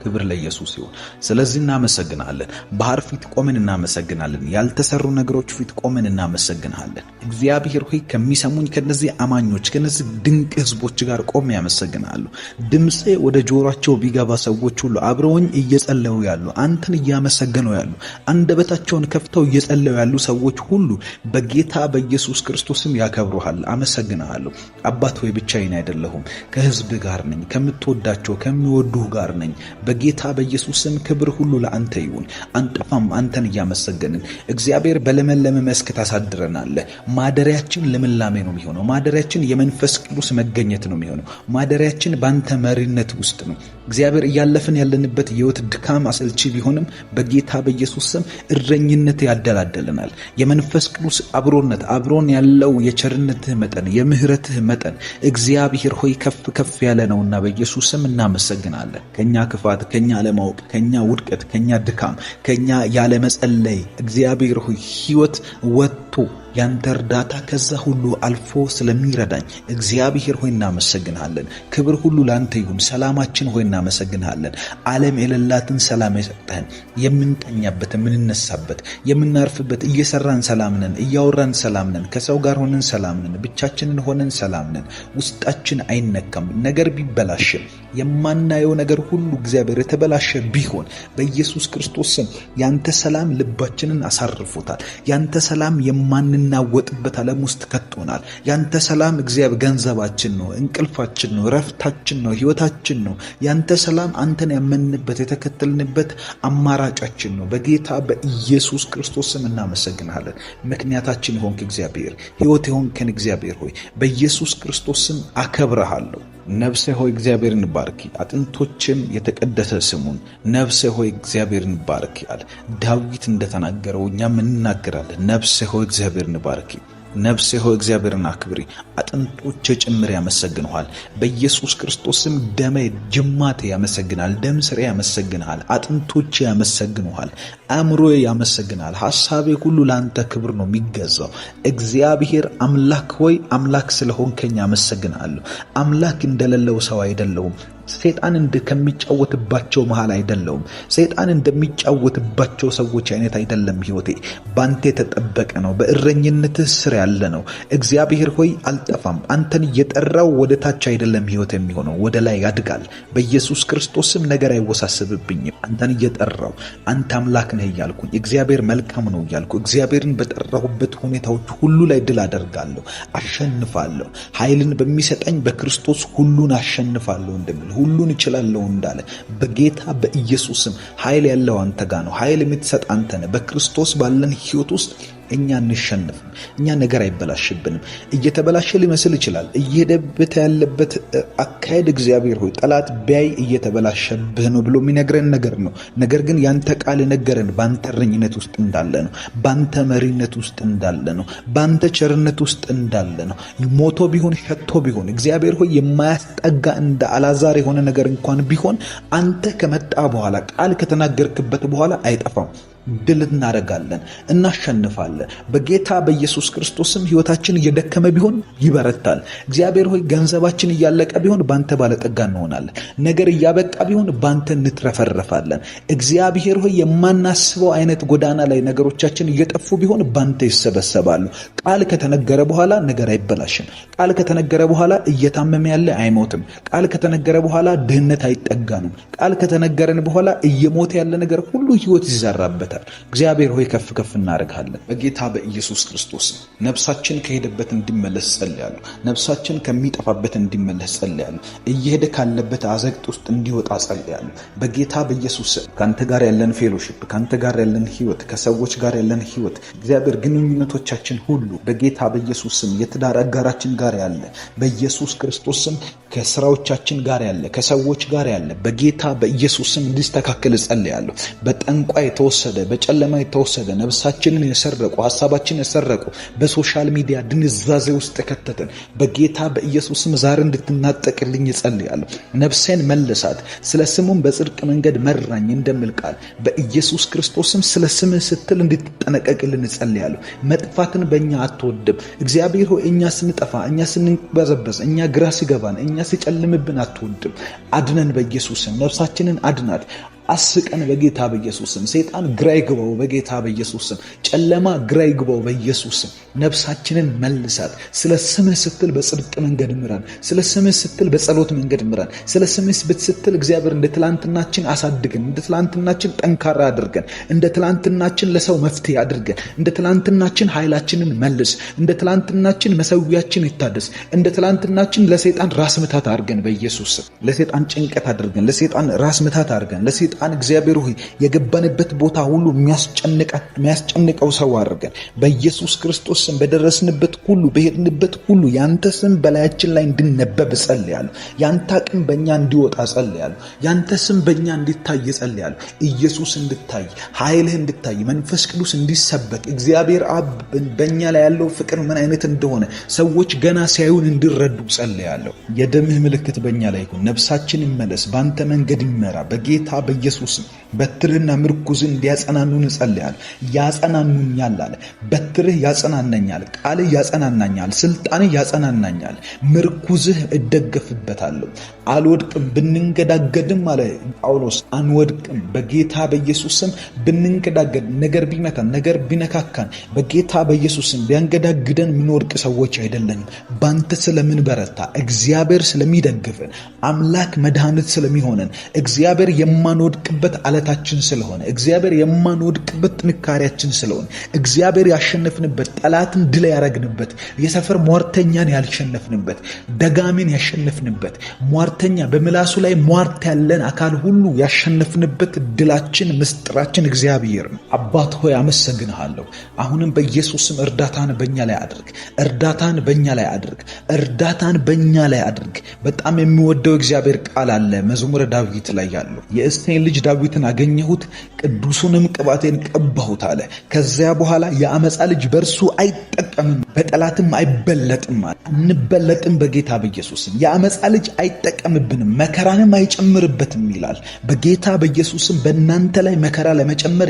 ክብር ለኢየሱስ ይሁን። ስለዚህ እናመሰግናለን። ባህር ፊት ቆመን እናመሰግናለን። ያልተሰሩ ነገሮች ፊት ቆመን እናመሰግናለን። እግዚአብሔር ሆይ ከሚሰሙኝ ከነዚህ አማኞች ከነዚህ ድንቅ ህዝቦች ጋር ቆሜ ያመሰግናሉ። ድምጼ ወደ ጆሮአቸው ቢገባ ሰዎች ሁሉ አብረውኝ እየጸለዩ ያሉ፣ አንተን እያመሰገኑ ያሉ፣ አንደበታቸውን ከፍተው እየጸለዩ ያሉ ሰዎች ሁሉ በጌታ በኢየሱስ ክርስቶስም ያከብሩሃል። አመሰግናለሁ። አባት ሆይ ብቻዬን አይደለሁም፣ ከህዝብ ጋር ነኝ፣ ከምትወዳቸው ከሚወዱህ ጋር ነኝ። በጌታ በኢየሱስ ስም ክብር ሁሉ ለአንተ ይሁን። አንጠፋም፣ አንተን እያመሰገንን። እግዚአብሔር በለመለመ መስክ ታሳድረናለህ። ማደሪያችን ልምላሜ ነው የሚሆነው። ማደሪያችን የመንፈስ ቅዱስ መገኘት ነው የሚሆነው። ማደሪያችን በአንተ መሪነት ውስጥ ነው። እግዚአብሔር እያለፍን ያለንበት የህይወት ድካም አሰልቺ ቢሆንም በጌታ በኢየሱስ ስም እረኝነት ያደላደለናል። የመንፈስ ቅዱስ አብሮነት አብሮን ያለው የቸርነትህ መጠን የምህረትህ መጠን እግዚአብሔር ሆይ ከፍ ከፍ ያለ ነውና በኢየሱስ ስም እናመሰግናለን። ከኛ ክፋት፣ ከኛ አለማወቅ፣ ከኛ ውድቀት፣ ከኛ ድካም፣ ከኛ ያለመጸለይ እግዚአብሔር ሆይ ህይወት ወጥቶ ያንተ እርዳታ ከዛ ሁሉ አልፎ ስለሚረዳኝ እግዚአብሔር ሆይ እናመሰግንሃለን። ክብር ሁሉ ላንተ ይሁን። ሰላማችን ሆይ እናመሰግንሃለን። ዓለም የሌላትን ሰላም የሰጠህን፣ የምንተኛበት፣ የምንነሳበት፣ የምናርፍበት፣ እየሰራን ሰላም ነን፣ እያወራን ሰላም ነን፣ ከሰው ጋር ሆነን ሰላም ነን፣ ብቻችንን ሆነን ሰላም ነን። ውስጣችን አይነካም። ነገር ቢበላሽም የማናየው ነገር ሁሉ እግዚአብሔር የተበላሸ ቢሆን በኢየሱስ ክርስቶስ ስም ያንተ ሰላም ልባችንን አሳርፎታል። ያንተ ሰላም የማንናወጥበት ዓለም ውስጥ ከቶናል። ያንተ ሰላም እግዚአብሔር ገንዘባችን ነው፣ እንቅልፋችን ነው፣ ረፍታችን ነው፣ ህይወታችን ነው። ያንተ ሰላም አንተን ያመንበት የተከተልንበት አማራጫችን ነው። በጌታ በኢየሱስ ክርስቶስ ስም እናመሰግናለን። ምክንያታችን የሆንክ እግዚአብሔር፣ ህይወት የሆንከን እግዚአብሔር ሆይ በኢየሱስ ክርስቶስ ስም አከብረሃለሁ። ነፍሴ ሆይ እግዚአብሔርን ባርኪ፣ አጥንቶችም የተቀደሰ ስሙን። ነፍሴ ሆይ እግዚአብሔርን ባርኪ አለ ዳዊት እንደተናገረው እኛም እንናገራለን። ነፍሴ ሆይ እግዚአብሔርን ባርኪ፣ ነፍሴ ሆይ እግዚአብሔርን አክብሪ፣ አጥንቶቼ ጭምር ያመሰግንሃል። በኢየሱስ ክርስቶስም ደሜ ጅማቴ ያመሰግናል፣ ደም ስሬ ያመሰግንሃል፣ አጥንቶቼ ያመሰግንሃል፣ አእምሮዬ ያመሰግናል። ሐሳቤ ሁሉ ለአንተ ክብር ነው የሚገዛው። እግዚአብሔር አምላክ ሆይ አምላክ ስለሆንከኝ አመሰግናለሁ። አምላክ እንደሌለው ሰው አይደለሁም። ሰይጣን ከሚጫወትባቸው መሃል አይደለሁም። ሰይጣን እንደሚጫወትባቸው ሰዎች አይነት አይደለም። ህይወቴ ባንተ የተጠበቀ ነው። በእረኝነትህ ስር ያለ ነው። እግዚአብሔር ሆይ አልጠፋም። አንተን እየጠራው ወደ ታች አይደለም ህይወት የሚሆነው፣ ወደ ላይ ያድጋል። በኢየሱስ ክርስቶስም ነገር አይወሳሰብብኝም። አንተን እየጠራው አንተ አምላክ ነህ እያልኩኝ እግዚአብሔር መልካም ነው እያልኩ እግዚአብሔርን በጠራሁበት ሁኔታዎች ሁሉ ላይ ድል አደርጋለሁ፣ አሸንፋለሁ። ኃይልን በሚሰጠኝ በክርስቶስ ሁሉን አሸንፋለሁ እንደሚል ሁሉን እችላለሁ እንዳለ በጌታ በኢየሱስም ኃይል ያለው አንተ ጋር ነው። ኃይል የምትሰጥ አንተ ነህ። በክርስቶስ ባለን ህይወት ውስጥ እኛ እንሸንፍም። እኛ ነገር አይበላሽብንም። እየተበላሸ ሊመስል ይችላል። እየሄደበት ያለበት አካሄድ እግዚአብሔር ሆይ ጠላት ቢያይ እየተበላሸብህ ነው ብሎ የሚነግረን ነገር ነው። ነገር ግን ያንተ ቃል ነገረን ባንተ እረኝነት ውስጥ እንዳለ ነው። ባንተ መሪነት ውስጥ እንዳለ ነው። ባንተ ቸርነት ውስጥ እንዳለ ነው። ሞቶ ቢሆን ሸቶ ቢሆን እግዚአብሔር ሆይ የማያስጠጋ እንደ አልዓዛር የሆነ ነገር እንኳን ቢሆን አንተ ከመጣ በኋላ ቃል ከተናገርክበት በኋላ አይጠፋም። ድል እናደርጋለን፣ እናሸንፋለን። በጌታ በኢየሱስ ክርስቶስም ህይወታችን እየደከመ ቢሆን ይበረታል። እግዚአብሔር ሆይ ገንዘባችን እያለቀ ቢሆን ባንተ ባለጠጋ እንሆናለን። ነገር እያበቃ ቢሆን ባንተ እንትረፈረፋለን። እግዚአብሔር ሆይ የማናስበው አይነት ጎዳና ላይ ነገሮቻችን እየጠፉ ቢሆን ባንተ ይሰበሰባሉ። ቃል ከተነገረ በኋላ ነገር አይበላሽም። ቃል ከተነገረ በኋላ እየታመመ ያለ አይሞትም። ቃል ከተነገረ በኋላ ድህነት አይጠጋንም። ቃል ከተነገረን በኋላ እየሞተ ያለ ነገር ሁሉ ህይወት ይዘራበታል። ይባረክ። እግዚአብሔር ሆይ ከፍ ከፍ እናደርግሃለን በጌታ በኢየሱስ ክርስቶስ። ነፍሳችን ከሄደበት እንዲመለስ ጸልያለሁ። ነፍሳችን ከሚጠፋበት እንዲመለስ ጸልያለሁ። እየሄደ ካለበት አዘቅት ውስጥ እንዲወጣ ጸልያለሁ በጌታ በኢየሱስ። ካንተ ጋር ያለን ፌሎሺፕ፣ ካንተ ጋር ያለን ህይወት፣ ከሰዎች ጋር ያለን ህይወት እግዚአብሔር ግንኙነቶቻችን ሁሉ በጌታ በኢየሱስ ስም፣ የትዳር አጋራችን ጋር ያለ በኢየሱስ ክርስቶስ ስም፣ ከስራዎቻችን ጋር ያለ ከሰዎች ጋር ያለ በጌታ በኢየሱስ ስም እንዲስተካከል ጸልያለሁ። በጠንቋ የተወሰደ በጨለማ የተወሰደ ነፍሳችንን የሰረቁ ሐሳባችንን የሰረቁ በሶሻል ሚዲያ ድንዛዜ ውስጥ ከተተን በጌታ በኢየሱስ ስም ዛሬ እንድትናጠቅልኝ ጸልያለሁ። ነፍሴን መልሳት፣ ስለ ስሙም በጽድቅ መንገድ መራኝ እንደሚል ቃል በኢየሱስ ክርስቶስም ስለ ስምህ ስትል እንድትጠነቀቅልን ጸልያለሁ። መጥፋትን በእኛ አትወድም እግዚአብሔር ሆይ። እኛ ስንጠፋ፣ እኛ ስንበዘበዝ፣ እኛ ግራ ሲገባን፣ እኛ ሲጨልምብን አትወድም። አድነን በኢየሱስ ስም። ነፍሳችንን አድናት። አስቀን በጌታ በኢየሱስ ስም። ሰይጣን ግራ ይግባው በጌታ በኢየሱስ ስም። ጨለማ ግራ ይግባው በኢየሱስ ስም። ነፍሳችንን መልሳት። ስለ ስምህ ስትል በጽድቅ መንገድ ምራን። ስለ ስምህ ስትል በጸሎት መንገድ ምራን። ስለ ስምህ ስትል እግዚአብሔር እንደ ትላንትናችን አሳድገን፣ እንደ ትላንትናችን ጠንካራ አድርገን፣ እንደ ትላንትናችን ለሰው መፍትሄ አድርገን፣ እንደ ትላንትናችን ኃይላችንን መልስ፣ እንደ ትላንትናችን መሰዊያችን ይታደስ፣ እንደ ትላንትናችን ለሰይጣን ራስ ምታት አድርገን በኢየሱስ ስም። ለሰይጣን ጭንቀት አድርገን፣ ለሰይጣን ራስ ምታት አድርገን፣ ለሰይጣን እግዚአብሔር ሆይ የገባንበት ቦታ ሁሉ የሚያስጨንቀው ሰው አድርገን በኢየሱስ ክርስቶስ ስም። በደረስንበት ሁሉ በሄድንበት ሁሉ ያንተ ስም በላያችን ላይ እንዲነበብ ጸልያለሁ። ያንተ አቅም በእኛ እንዲወጣ ጸልያለሁ። ያንተ ስም በእኛ እንዲታይ ጸልያለሁ። ኢየሱስ እንድታይ፣ ኃይልህ እንድታይ፣ መንፈስ ቅዱስ እንዲሰበክ፣ እግዚአብሔር አብ በእኛ ላይ ያለው ፍቅር ምን አይነት እንደሆነ ሰዎች ገና ሲያዩን እንዲረዱ ጸልያለሁ። የደምህ ምልክት በእኛ ላይ ይሁን። ነፍሳችን ይመለስ፣ በአንተ መንገድ ይመራ በጌታ በኢየሱስ በትርህና ምርኩዝህ እንዲያጸናኑን ጸልያለሁ። ያጸናኑኛል አለ። በትርህ ያጸናናኛል፣ ቃልህ ያጸናናኛል፣ ስልጣንህ ያጸናናኛል፣ ምርኩዝህ እደገፍበታለሁ። አልወድቅም፣ ብንንገዳገድም አለ ጳውሎስ አንወድቅም። በጌታ በኢየሱስ ስም ብንንገዳገድ፣ ነገር ቢመታን፣ ነገር ቢነካካን በጌታ በኢየሱስ ስም ቢያንገዳግደን ምንወድቅ ሰዎች አይደለንም። ባንተ ስለምን በረታ፣ እግዚአብሔር ስለሚደግፈን፣ አምላክ መድኃኒት ስለሚሆነን፣ እግዚአብሔር የማንወድቅበት አለታችን ስለሆነ፣ እግዚአብሔር የማንወድቅበት ጥንካሬያችን ስለሆነ፣ እግዚአብሔር ያሸነፍንበት፣ ጠላትን ድል ያረግንበት፣ የሰፈር ሟርተኛን ያልሸነፍንበት፣ ደጋሚን ያሸነፍንበት፣ ሟርተኛ በምላሱ ላይ ሟርት ያለን አካል ሁሉ ያሸነፍንበት ድላችን ምስጢራችን እግዚአብሔር ነው። አባት ሆይ አመሰግንሃለሁ። አሁንም በኢየሱስ ስም እርዳታን በእኛ ላይ አድርግ፣ እርዳታን በእኛ ላይ አድርግ፣ እርዳታን በእኛ ላይ አድርግ። በጣም የሚወደው እግዚአብሔር ቃል አለ መዝሙረ ዳዊት ላይ ያለው የእሴይን ልጅ ዳዊትን አገኘሁት ቅዱሱንም ቅባቴን ቀባሁት አለ። ከዚያ በኋላ የአመፃ ልጅ በእርሱ አይጠቀምም በጠላትም አይበለጥም አለ። እንበለጥም በጌታ በኢየሱስም። የአመፃ ልጅ አይጠቀምብንም መከራንም አይጨምርበትም ይላል። በጌታ በኢየሱስም በእናንተ ላይ መከራ ለመጨመር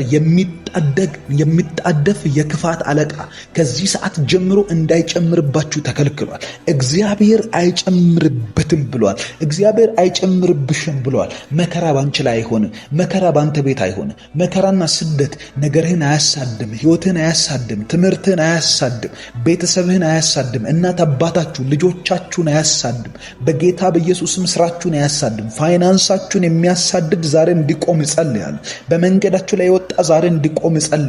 የሚጣደፍ የክፋት አለቃ ከዚህ ሰዓት ጀምሮ እንዳይጨምርባችሁ ተከልክሏል። እግዚአብሔር አይጨምርበትም ብሏል። እግዚአብሔር አይጨምርብሽም ብሏል። መከራ ባንቺ ላይ አይሆንም። መከራ ባንተ ቤት አይሆንም። መከራና ስደት ነገርህን አያሳድም፣ ህይወትህን አያሳድም፣ ትምህርትህን አያሳድም፣ ቤተሰብህን አያሳድም፣ እናት አባታችሁ ልጆቻችሁን አያሳድም። በጌታ በኢየሱስም ስራችሁን አያሳድም። ፋይናንሳችሁን የሚያሳድድ ዛሬ እንዲቆም እጸልያለሁ። በመንገዳችሁ ላይ የወጣ ዛሬ እንዲቆም እጸልያለሁ።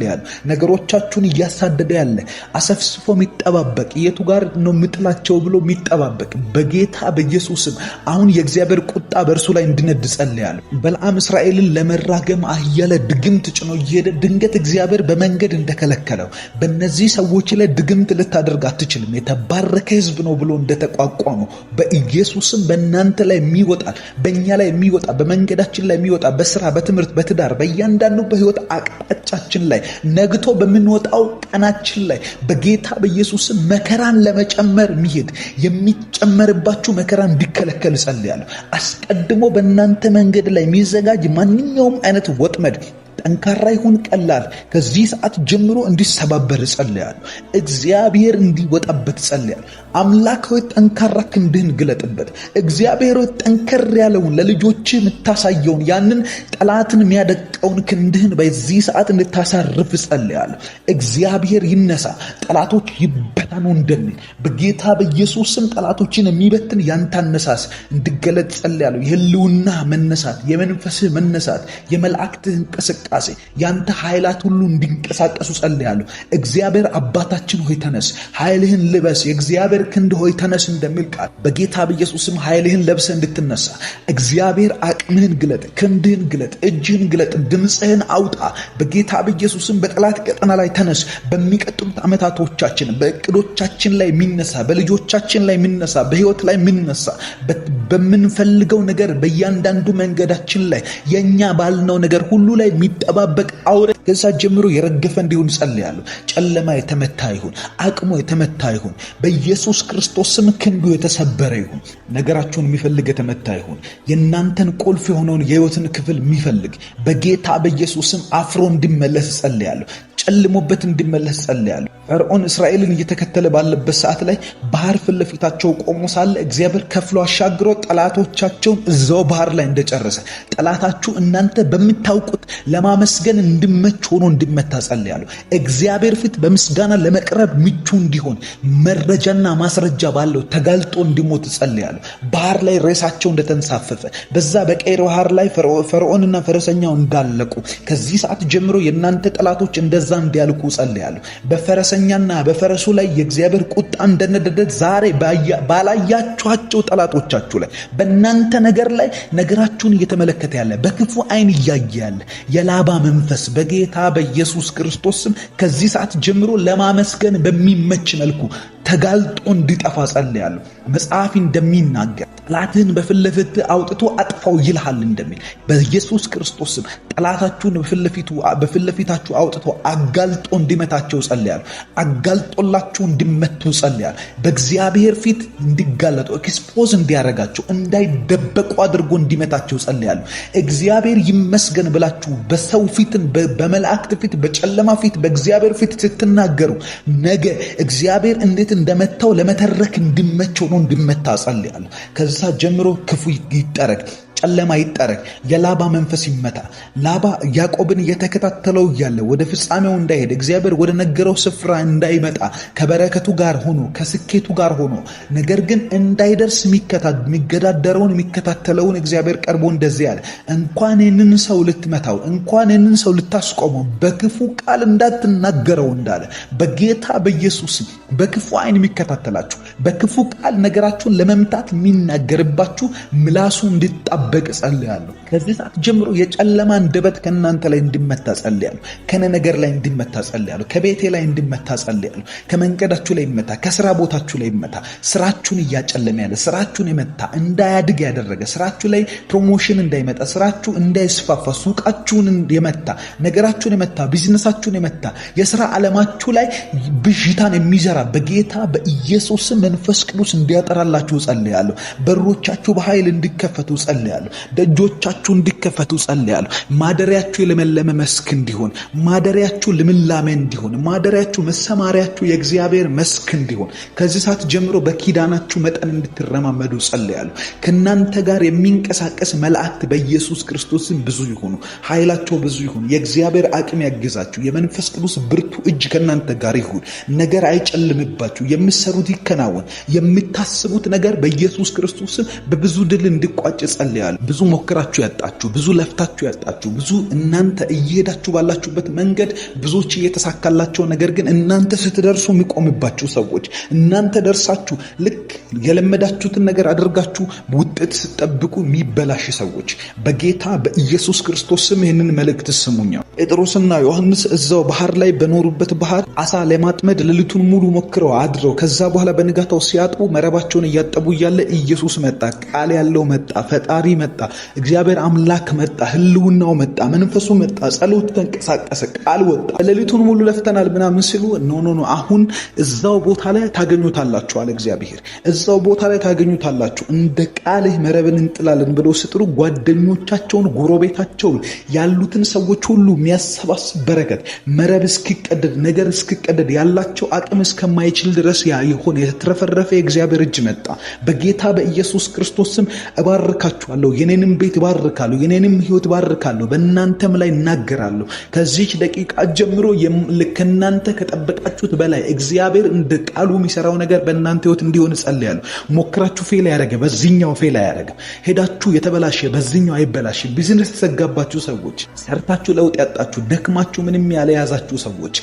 ነገሮቻችሁን እያሳደደ ያለ አሰፍስፎ የሚጠባበቅ የቱ ጋር ነው የምጥላቸው ብሎ የሚጠባበቅ በጌታ በኢየሱስም አሁን የእግዚአብሔር ቁጣ በእርሱ ላይ እንዲነድ ጸልያለሁ። በለዓም እስራኤልን ለመራገም አህያ ላይ ድግምት ጭኖ እየሄደ ድንገት እግዚአብሔር በመንገድ እንደከለከለው በእነዚህ ሰዎች ላይ ድግምት ልታደርግ አትችልም፣ የተባረከ ህዝብ ነው ብሎ እንደተቋቋመው በኢየሱስም በእናንተ ላይ የሚወጣል፣ በእኛ ላይ የሚወጣ፣ በመንገዳችን ላይ የሚወጣ፣ በስራ በትምህርት በትዳር በእያንዳንዱ በህይወት አቅጣጫችን ላይ ነግቶ በምንወጣው ቀናችን ላይ በጌታ በኢየሱስም መከራን ለመጨመር የሚሄድ የሚጨመርባችሁ መከራ እንዲከለከል ጸልያለሁ። አስቀድሞ በእናንተ መንገድ ላይ የሚዘጋጅ ማንኛውም አይነት ወጥመድ ጠንካራ ይሁን ቀላል ከዚህ ሰዓት ጀምሮ እንዲሰባበር ጸልያለሁ። እግዚአብሔር እንዲወጣበት ጸልያለሁ። አምላክ ሆይ ጠንካራ ክንድህን ግለጥበት። እግዚአብሔር ሆይ ጠንከር ያለውን ለልጆች የምታሳየውን ያንን ጠላትን የሚያደቀውን ክንድህን በዚህ ሰዓት እንድታሳርፍ ጸልያለሁ። እግዚአብሔር ይነሳ፣ ጠላቶች ይበታኑ እንደሚል በጌታ በኢየሱስም ጠላቶችን የሚበትን ያንተ አነሳስ እንዲገለጥ ጸልያለሁ። የህልውና መነሳት፣ የመንፈስህ መነሳት፣ የመላእክትህ እንቅስቃሴ እንቅስቃሴ ያንተ ኃይላት ሁሉ እንዲንቀሳቀሱ ጸልያለሁ። እግዚአብሔር አባታችን ሆይ ተነስ፣ ኃይልህን ልበስ፣ የእግዚአብሔር ክንድ ሆይ ተነስ እንደሚል ቃል በጌታ በኢየሱስም ኃይልህን ለብሰ እንድትነሳ እግዚአብሔር አቅምህን ግለጥ፣ ክንድህን ግለጥ፣ እጅህን ግለጥ፣ ድምፅህን አውጣ። በጌታ በኢየሱስም በጠላት ቀጠና ላይ ተነስ። በሚቀጥሉት ዓመታቶቻችን በእቅዶቻችን ላይ የሚነሳ በልጆቻችን ላይ የሚነሳ በህይወት ላይ የሚነሳ በምንፈልገው ነገር በእያንዳንዱ መንገዳችን ላይ የኛ ባልነው ነገር ሁሉ ላይ የሚጠባበቅ አውሬ ከዛ ጀምሮ የረገፈ እንዲሆን ጸልያለሁ። ጨለማ የተመታ ይሁን፣ አቅሙ የተመታ ይሁን፣ በኢየሱስ ክርስቶስ ስም ክንዱ የተሰበረ ይሁን። ነገራችሁን የሚፈልግ የተመታ ይሁን። የእናንተን ቁልፍ የሆነውን የህይወትን ክፍል የሚፈልግ በጌታ በኢየሱስ ስም አፍሮ እንዲመለስ ጸልያለሁ። ጨልሞበት እንዲመለስ ጸልያለሁ። ፈርዖን እስራኤልን እየተከተለ ባለበት ሰዓት ላይ ባህር ፊት ለፊታቸው ቆሞ ሳለ እግዚአብሔር ከፍሎ አሻግሮ ጠላቶቻቸውን እዛው ባህር ላይ እንደጨረሰ ጠላታችሁ እናንተ በምታውቁት ለማመስገን እንዲመች ሆኖ እንዲመታ ጸልያለሁ። እግዚአብሔር ፊት በምስጋና ለመቅረብ ምቹ እንዲሆን መረጃና ማስረጃ ባለው ተጋልጦ እንዲሞት ጸልያለሁ። ባህር ላይ ሬሳቸው እንደተንሳፈፈ በዛ በቀይ ባህር ላይ ፈርዖንና ፈረሰኛው እንዳለቁ ከዚህ ሰዓት ጀምሮ የእናንተ ጠላቶች እንደዛ እንዲያልቁ ጸልያለሁ። በፈረሰኛና በፈረሱ ላይ የእግዚአብሔር ቁጣ እንደነደደ ዛሬ ባላያችኋቸው ጠላቶቻችሁ ላይ በእናንተ ነገር ላይ ነገራችሁን እየተመለከተ ያለ በክፉ አይን እያየ ያለ የላባ መንፈስ በጌታ በኢየሱስ ክርስቶስ ስም ከዚህ ሰዓት ጀምሮ ለማመስገን በሚመች መልኩ ተጋልጦ እንዲጠፋ ጸልያለሁ። መጽሐፍ እንደሚናገር ጠላትህን በፊት ለፊት አውጥቶ አጥፋው ይልሃል እንደሚል በኢየሱስ ክርስቶስ ስም ጠላታችሁን በፊት ለፊታችሁ አውጥቶ አጋልጦ እንዲመታቸው ጸልያለሁ። አጋልጦላችሁ እንዲመቱ ጸልያለሁ። በእግዚአብሔር ፊት እንዲጋለጡ ኤክስፖዝ እንዲያረጋቸው እንዳይደበቁ አድርጎ እንዲመታቸው ጸልያለሁ። እግዚአብሔር ይመስገን ብላችሁ በሰው ፊትን በመላእክት ፊት በጨለማ ፊት በእግዚአብሔር ፊት ስትናገሩ ነገ እግዚአብሔር እንዴት እንደመታው ለመተረክ እንዲመች ሆኖ እንዲመታ ጸልያለሁ። ከዛ ጀምሮ ክፉ ይጠረግ፣ ጨለማ ይጠረግ፣ የላባ መንፈስ ይመታ። ላባ ያዕቆብን እየተከታተለው እያለ ወደ ፍጻሜው እንዳይሄድ እግዚአብሔር ወደ ነገረው ስፍራ እንዳይመጣ ከበረከቱ ጋር ሆኖ ከስኬቱ ጋር ሆኖ ነገር ግን እንዳይደርስ የሚገዳደረውን የሚከታተለውን እግዚአብሔር ቀርቦ እንደዚህ ያለ እንኳን ይህንን ሰው ልትመታው እንኳን ይህንን ሰው ልታስቆመው በክፉ ቃል እንዳትናገረው እንዳለ በጌታ በኢየሱስ በክፉ አይን የሚከታተላችሁ በክፉ ቃል ነገራችሁን ለመምታት የሚናገርባችሁ ምላሱ እንድጣበቅ ጸልያለሁ። ከዚህ ሰዓት ጀምሮ የጨለማ አንደበት ከእናንተ ላይ እንዲመታ ጸልያለሁ። ከነ ነገር ላይ እንዲመታ ጸልያለሁ። ከቤቴ ላይ እንዲመታ ጸልያለሁ። ከመንገዳችሁ ላይ ይመታ፣ ከስራ ቦታችሁ ላይ ይመታ። ስራችሁን እያጨለመ ያለ ስራችሁን የመታ እንዳያድግ ያደረገ ስራችሁ ላይ ፕሮሞሽን እንዳይመጣ ስራችሁ እንዳይስፋፋ ሱቃችሁን የመታ ነገራችሁን የመታ ቢዝነሳችሁን የመታ የስራ ዓለማችሁ ላይ ብዥታን የሚዘራ በጌታ በኢየሱስ መንፈስ ቅዱስ እንዲያጠራላችሁ ጸልያለሁ። በሮቻችሁ በኃይል እንዲከፈቱ ጸልያለሁ። ደጆቻችሁ እንዲከፈቱ ጸልያለሁ። ማደሪያችሁ የለመለመ መስክ እንዲሆን፣ ማደሪያችሁ ልምላሜ እንዲሆን፣ ማደሪያችሁ መሰማሪያችሁ የእግዚአብሔር መስክ እንዲሆን ከዚህ ሰዓት ጀምሮ በኪዳናችሁ መጠን እንድትረማመዱ ጸልያለሁ። ከእናንተ ጋር የሚንቀሳቀስ መላእክት በኢየሱስ ክርስቶስም ብዙ ይሁኑ፣ ኃይላቸው ብዙ ይሁን። የእግዚአብሔር አቅም ያግዛችሁ። የመንፈስ ቅዱስ ብርቱ እጅ ከእናንተ ጋር ይሁን። ነገር አይጨልምባችሁ። የምትሰሩት ይከናወን። የምታስቡት ነገር በኢየሱስ ክርስቶስም በብዙ ድል እንዲቋጭ ጸልያለሁ። ብዙ ሞክራችሁ ያጣችሁ፣ ብዙ ለፍታችሁ ያጣችሁ፣ ብዙ እናንተ እየሄዳችሁ ባላችሁበት መንገድ ብዙዎች እየተሳካላቸው ነገር ግን እናንተ ስትደርሱ የሚቆምባችሁ ሰዎች፣ እናንተ ደርሳችሁ ልክ የለመዳችሁትን ነገር አድርጋችሁ ውጤት ስትጠብቁ የሚበላሽ ሰዎች በጌታ በኢየሱስ ክርስቶስ ስም ይህንን መልእክት ስሙኛ። ጴጥሮስና ዮሐንስ እዛው ባህር ላይ በኖሩበት ባህር አሳ ለማጥመድ ሌሊቱን ሙሉ ሞክረው አድረው ከዛ በኋላ በንጋታው ሲያጥቡ መረባቸውን እያጠቡ እያለ ኢየሱስ መጣ። ቃል ያለው መጣ። ፈጣሪ መጣ። እግዚአብሔር አምላክ መጣ። ህልውናው መጣ። መንፈሱ መጣ። ጸሎት ተንቀሳቀሰ። ቃል ወጣ። ሌሊቱን ሙሉ ለፍተናል ምናምን ሲሉ ኖ አሁን እዛው ቦታ ላይ ታገኙታላችሁ አለ እግዚአብሔር። እዛው ቦታ ላይ ታገኙታላችሁ። እንደ ቃልህ መረብን እንጥላለን ብለው ሲጥሩ ጓደኞቻቸውን፣ ጎረቤታቸውን ያሉትን ሰዎች ሁሉ የሚያሰባስብ በረከት መረብ እስኪቀደድ ነገር እስኪቀደድ ያላቸው አቅም እስከማይችል ድረስ የሆነ የተትረፈረፈ የእግዚአብሔር እጅ መጣ። በጌታ በኢየሱስ ክርስቶስ ስም እባርካችኋለሁ። ባርካለሁ፣ የኔንም ቤት ባርካለሁ፣ የኔንም ህይወት ባርካለሁ፣ በእናንተም ላይ እናገራለሁ። ከዚች ደቂቃ ጀምሮ ከእናንተ ከጠበቃችሁት በላይ እግዚአብሔር እንደ ቃሉ የሚሰራው ነገር በእናንተ ህይወት እንዲሆን ጸልያለሁ። ሞክራችሁ ፌል ያደረገ በዚህኛው ፌል አያደረግም። ሄዳችሁ የተበላሸ በዚህኛው አይበላሽም። ቢዝነስ የተዘጋባችሁ ሰዎች፣ ሰርታችሁ ለውጥ ያጣችሁ፣ ደክማችሁ ምንም ያለያዛችሁ ሰዎች፣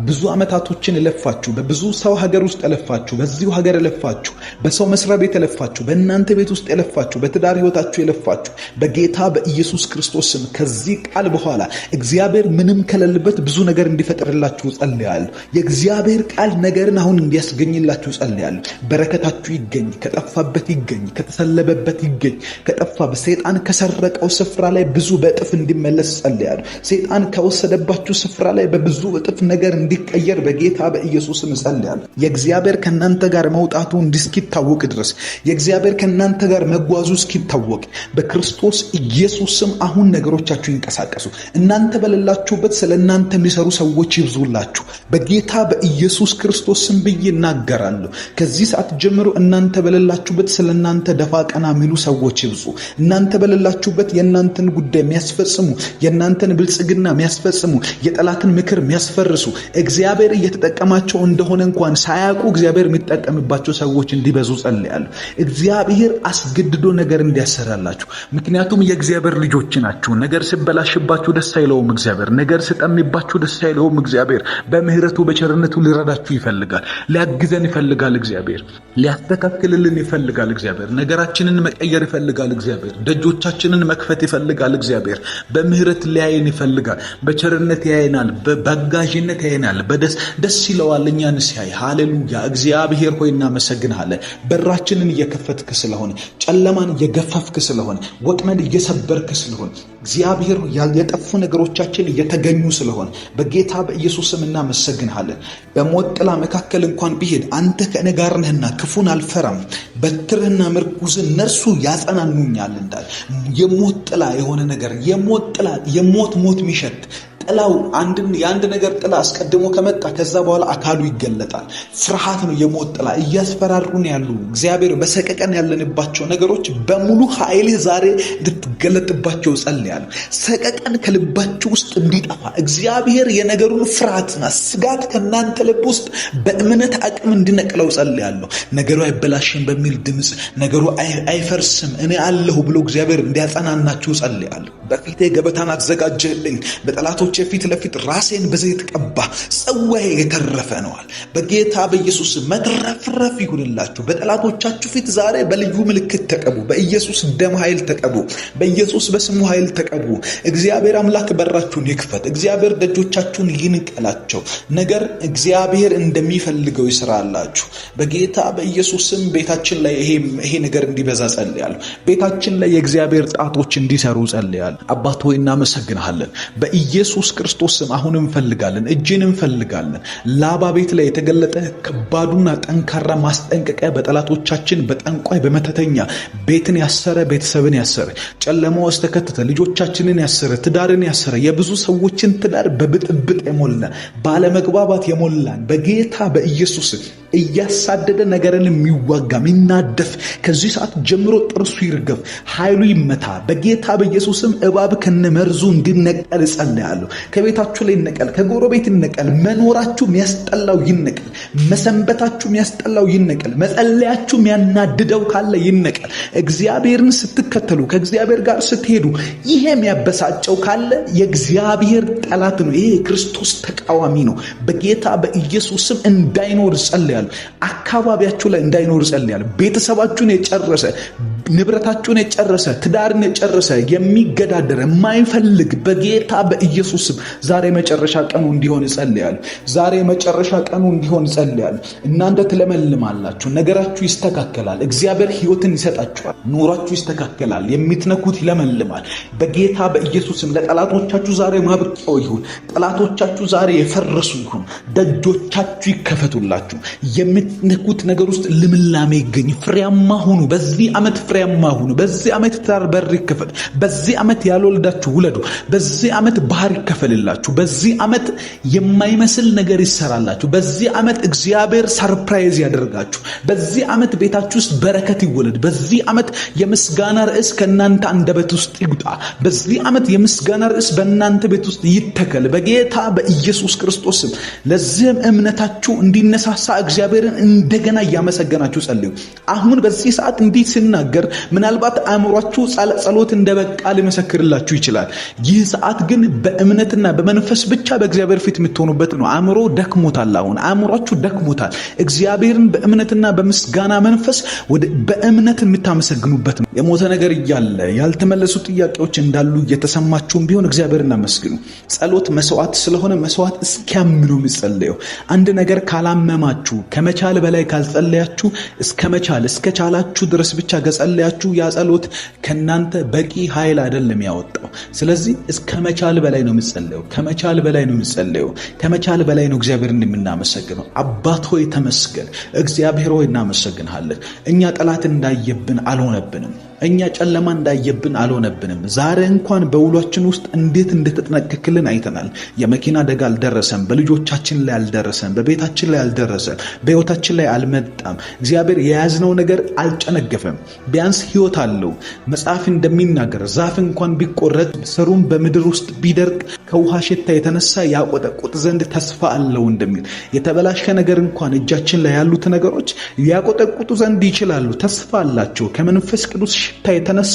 ብዙ ዓመታቶችን የለፋችሁ፣ በብዙ ሰው ሀገር ውስጥ የለፋችሁ፣ በዚሁ ሀገር የለፋችሁ፣ በሰው መስሪያ ቤት የለፋችሁ፣ በእናንተ ቤት ውስጥ የለፋችሁ፣ በትዳር ህይወታችሁ የለፋችሁ፣ በጌታ በኢየሱስ ክርስቶስ ስም ከዚህ ቃል በኋላ እግዚአብሔር ምንም ከሌለበት ብዙ ነገር እንዲፈጥርላችሁ ጸልያለሁ። የእግዚአብሔር ቃል ነገርን አሁን እንዲያስገኝላችሁ ጸልያለሁ። በረከታችሁ ይገኝ፣ ከጠፋበት ይገኝ፣ ከተሰለበበት ይገኝ፣ ከጠፋ በሰይጣን ከሰረቀው ስፍራ ላይ ብዙ በእጥፍ እንዲመለስ ጸልያለሁ። ሰይጣን ከወሰደባችሁ ስፍራ ላይ በብዙ እጥፍ ነገር እንዲቀየር በጌታ በኢየሱስም ጸልያለሁ። የእግዚአብሔር ከእናንተ ጋር መውጣቱ እስኪታወቅ ድረስ የእግዚአብሔር ከእናንተ ጋር መጓዙ እስኪታወቅ በክርስቶስ ኢየሱስም አሁን ነገሮቻችሁ ይንቀሳቀሱ። እናንተ በሌላችሁበት ስለ እናንተ የሚሰሩ ሰዎች ይብዙላችሁ በጌታ በኢየሱስ ክርስቶስ ስም ብዬ እናገራለሁ። ከዚህ ሰዓት ጀምሮ እናንተ በሌላችሁበት ስለ እናንተ ደፋ ቀና የሚሉ ሰዎች ይብዙ። እናንተ በሌላችሁበት የእናንተን ጉዳይ የሚያስፈጽሙ፣ የእናንተን ብልጽግና የሚያስፈጽሙ፣ የጠላትን ምክር የሚያስፈርሱ፣ እግዚአብሔር እየተጠቀማቸው እንደሆነ እንኳን ሳያውቁ እግዚአብሔር የሚጠቀምባቸው ሰዎች እንዲበዙ ጸልያለሁ። እግዚአብሔር አስገድዶ ነገር እንዲያሰራላችሁ። ምክንያቱም የእግዚአብሔር ልጆች ናችሁ። ነገር ሲበላሽባችሁ ደስ አይለውም እግዚአብሔር። ነገር ሲጠምባችሁ ደስ አይለውም እግዚአብሔር። በምህረቱ በቸርነቱ ሊረዳችሁ ይፈልጋል። ሊያግዘን ይፈልጋል እግዚአብሔር። ሊያስተካክልልን ይፈልጋል እግዚአብሔር። ነገራችንን መቀየር ይፈልጋል እግዚአብሔር። ደጆቻችንን መክፈት ይፈልጋል እግዚአብሔር። በምህረት ሊያየን ይፈልጋል። በቸርነት ያየናል። በአጋዥነት ያየናል። ደስ ይለዋል እኛን ሲያይ። ሃሌሉያ። እግዚአብሔር ሆይ እናመሰግንሃለን። በራችንን እየከፈትክ ስለሆነ፣ ጨለማን እየገፈፍክ ስለሆነ፣ ወጥመድ እየሰበርክ ስለሆነ፣ እግዚአብሔር የጠፉ ነገሮቻችን እየተገኙ ስለሆነ በጌታ በኢየሱስ ስም እናመሰግንሃለን። በሞት ጥላ መካከል እንኳን ቢሄድ አንተ ከእኔ ጋር ነህና ክፉን አልፈራም፣ በትርህና ምርኩዝ እነርሱ ያጸናኑኛል እንዳለ የሞት ጥላ የሆነ ነገር የሞት ሚሸት ጥላው የአንድ ነገር ጥላ አስቀድሞ ከመጣ ከዛ በኋላ አካሉ ይገለጣል። ፍርሃት ነው የሞት ጥላ። እያስፈራሩን ያሉ እግዚአብሔር በሰቀቀን ያለንባቸው ነገሮች በሙሉ ኃይል ዛሬ እንድትገለጥባቸው ጸልያለሁ። ሰቀቀን ከልባችሁ ውስጥ እንዲጠፋ እግዚአብሔር የነገሩን ፍርሃትና ስጋት ከእናንተ ልብ ውስጥ በእምነት አቅም እንዲነቅለው ጸልያለሁ። ነገሩ አይበላሽም በሚል ድምፅ፣ ነገሩ አይፈርስም እኔ አለሁ ብሎ እግዚአብሔር እንዲያጸናናችሁ ጸልያለሁ። በፊቴ ገበታን አዘጋጀህልኝ፣ በጠላቶች ፊት ለፊት ራሴን በዘይት ቀባ፣ ጽዋዬ የተረፈ ነዋል። በጌታ በኢየሱስ መትረፍረፍ ይሁንላችሁ። በጠላቶቻችሁ ፊት ዛሬ በልዩ ምልክት ተቀቡ። በኢየሱስ ደም ኃይል ተቀቡ። በኢየሱስ በስሙ ኃይል ተቀቡ። እግዚአብሔር አምላክ በራችሁን ይክፈት። እግዚአብሔር ደጆቻችሁን ይንቀላቸው። ነገር እግዚአብሔር እንደሚፈልገው ይስራላችሁ። በጌታ በኢየሱስም ቤታችን ላይ ይሄ ነገር እንዲበዛ ጸልያለሁ። ቤታችን ላይ የእግዚአብሔር ጣቶች እንዲሰሩ ጸልያለሁ። አባት ሆይ እናመሰግንሃለን። በኢየሱስ ክርስቶስ ስም አሁን እንፈልጋለን፣ እጅን እንፈልጋለን። ላባ ቤት ላይ የተገለጠ ከባዱና ጠንካራ ማስጠንቀቂያ በጠላቶቻችን በጠንቋይ በመተተኛ ቤትን ያሰረ፣ ቤተሰብን ያሰረ፣ ጨለማ ውስጥ ተከተተ፣ ልጆቻችንን ያሰረ፣ ትዳርን ያሰረ፣ የብዙ ሰዎችን ትዳር በብጥብጥ የሞላ ባለመግባባት የሞላን በጌታ በኢየሱስ እያሳደደ ነገርን የሚዋጋ የሚናደፍ ከዚህ ሰዓት ጀምሮ ጥርሱ ይርገፍ፣ ኃይሉ ይመታ በጌታ በኢየሱስም። እባብ ከነመርዙ እንዲነቀል ጸልያለሁ። ከቤታችሁ ላይ ይነቀል፣ ከጎረቤት ይነቀል፣ መኖራችሁ የሚያስጠላው ይነቀል፣ መሰንበታችሁ የሚያስጠላው ይነቀል፣ መጸለያችሁ የሚያናድደው ካለ ይነቀል። እግዚአብሔርን ስትከተሉ ከእግዚአብሔር ጋር ስትሄዱ ይሄ የሚያበሳጨው ካለ የእግዚአብሔር ጠላት ነው። ይሄ የክርስቶስ ተቃዋሚ ነው። በጌታ በኢየሱስም እንዳይኖር ጸልያለሁ። አካባቢያችሁ ላይ እንዳይኖር ጸልያለሁ። ቤተሰባችሁን የጨረሰ፣ ንብረታችሁን የጨረሰ፣ ትዳርን የጨረሰ የሚገዳደር የማይፈልግ በጌታ በኢየሱስም ዛሬ መጨረሻ ቀኑ እንዲሆን ጸልያለሁ። ዛሬ መጨረሻ ቀኑ እንዲሆን ጸልያለሁ። እናንተ ትለመልማላችሁ፣ ነገራችሁ ይስተካከላል። እግዚአብሔር ሕይወትን ይሰጣችኋል። ኑሯችሁ ይስተካከላል። የምትነኩት ሕይወት ይለመልማል። በጌታ በኢየሱስም ለጠላቶቻችሁ ዛሬ ማብቂያው ይሁን። ጠላቶቻችሁ ዛሬ የፈረሱ ይሁን። ደጆቻችሁ ይከፈቱላችሁ። የምትነኩት ነገር ውስጥ ልምላሜ ይገኝ። ፍሬያማ ሁኑ። በዚህ ዓመት ፍሬያማ ሁኑ። በዚህ ዓመት ትዳር በር ይከፈት። በዚህ ዓመት ያልወለዳችሁ ውለዱ። በዚህ ዓመት ባህር ይከፈልላችሁ። በዚህ ዓመት የማይመስል ነገር ይሰራላችሁ። በዚህ ዓመት እግዚአብሔር ሰርፕራይዝ ያደርጋችሁ። በዚህ ዓመት ቤታችሁ ውስጥ በረከት ይወለድ። በዚህ ዓመት የምስጋና ርዕስ ከእናንተ አንደበት ውስጥ ይውጣ። በዚህ ዓመት የምስጋና ርዕስ በእናንተ ቤት ውስጥ ይተከል በጌታ በኢየሱስ ክርስቶስ ስም። ለዚህም እምነታችሁ እንዲነሳሳ እግዚአብሔርን እንደገና እያመሰገናችሁ ጸልዩ። አሁን በዚህ ሰዓት እንዲህ ሲናገር ምናልባት አእምሯችሁ ጸሎት እንደበቃ ሊመሰክርላችሁ ይችላል። ይህ ሰዓት ግን በእምነትና በመንፈስ ብቻ በእግዚአብሔር ፊት የምትሆኑበት ነው። አእምሮ ደክሞታል። አሁን አእምሯችሁ ደክሞታል። እግዚአብሔርን በእምነትና በምስጋና መንፈስ በእምነት የምታመሰግኑበት ነው። የሞተ ነገር እያለ ያልተመለሱ ጥያቄዎች እንዳሉ እየተሰማችሁም ቢሆን እግዚአብሔርን አመስግኑ። ጸሎት መስዋዕት ስለሆነ መስዋዕት እስኪያምኑ የሚጸለየው አንድ ነገር ካላመማችሁ ከመቻል በላይ ካልጸለያችሁ እስከቻላችሁ ድረስ ብቻ ከጸለያችሁ ያ ጸሎት ከናንተ በቂ ኃይል አይደለም ያወጣው። ስለዚህ እስከመቻል በላይ ነው የምጸለየው። ከመቻል በላይ ነው የምጸለየው። ከመቻል በላይ ነው እግዚአብሔርን የምናመሰግነው። አባት ሆይ ተመስገን። እግዚአብሔር ሆይ እናመሰግንሃለን። እኛ ጠላት እንዳየብን አልሆነብንም። እኛ ጨለማ እንዳየብን አልሆነብንም። ዛሬ እንኳን በውሏችን ውስጥ እንዴት እንደተጠነቀቅልን አይተናል። የመኪና አደጋ አልደረሰም። በልጆቻችን ላይ አልደረሰም። በቤታችን ላይ አልደረሰም። በሕይወታችን ላይ አልመጣም። እግዚአብሔር የያዝነው ነገር አልጨነገፈም። ቢያንስ ሕይወት አለው። መጽሐፍ እንደሚናገር ዛፍ እንኳን ቢቆረጥ ስሩም በምድር ውስጥ ቢደርቅ ከውሃ ሽታ የተነሳ ያቆጠቁጥ ዘንድ ተስፋ አለው እንደሚል የተበላሸ ነገር እንኳን እጃችን ላይ ያሉት ነገሮች ያቆጠቁጡ ዘንድ ይችላሉ። ተስፋ አላቸው። ከመንፈስ ቅዱስ ሽታ የተነሳ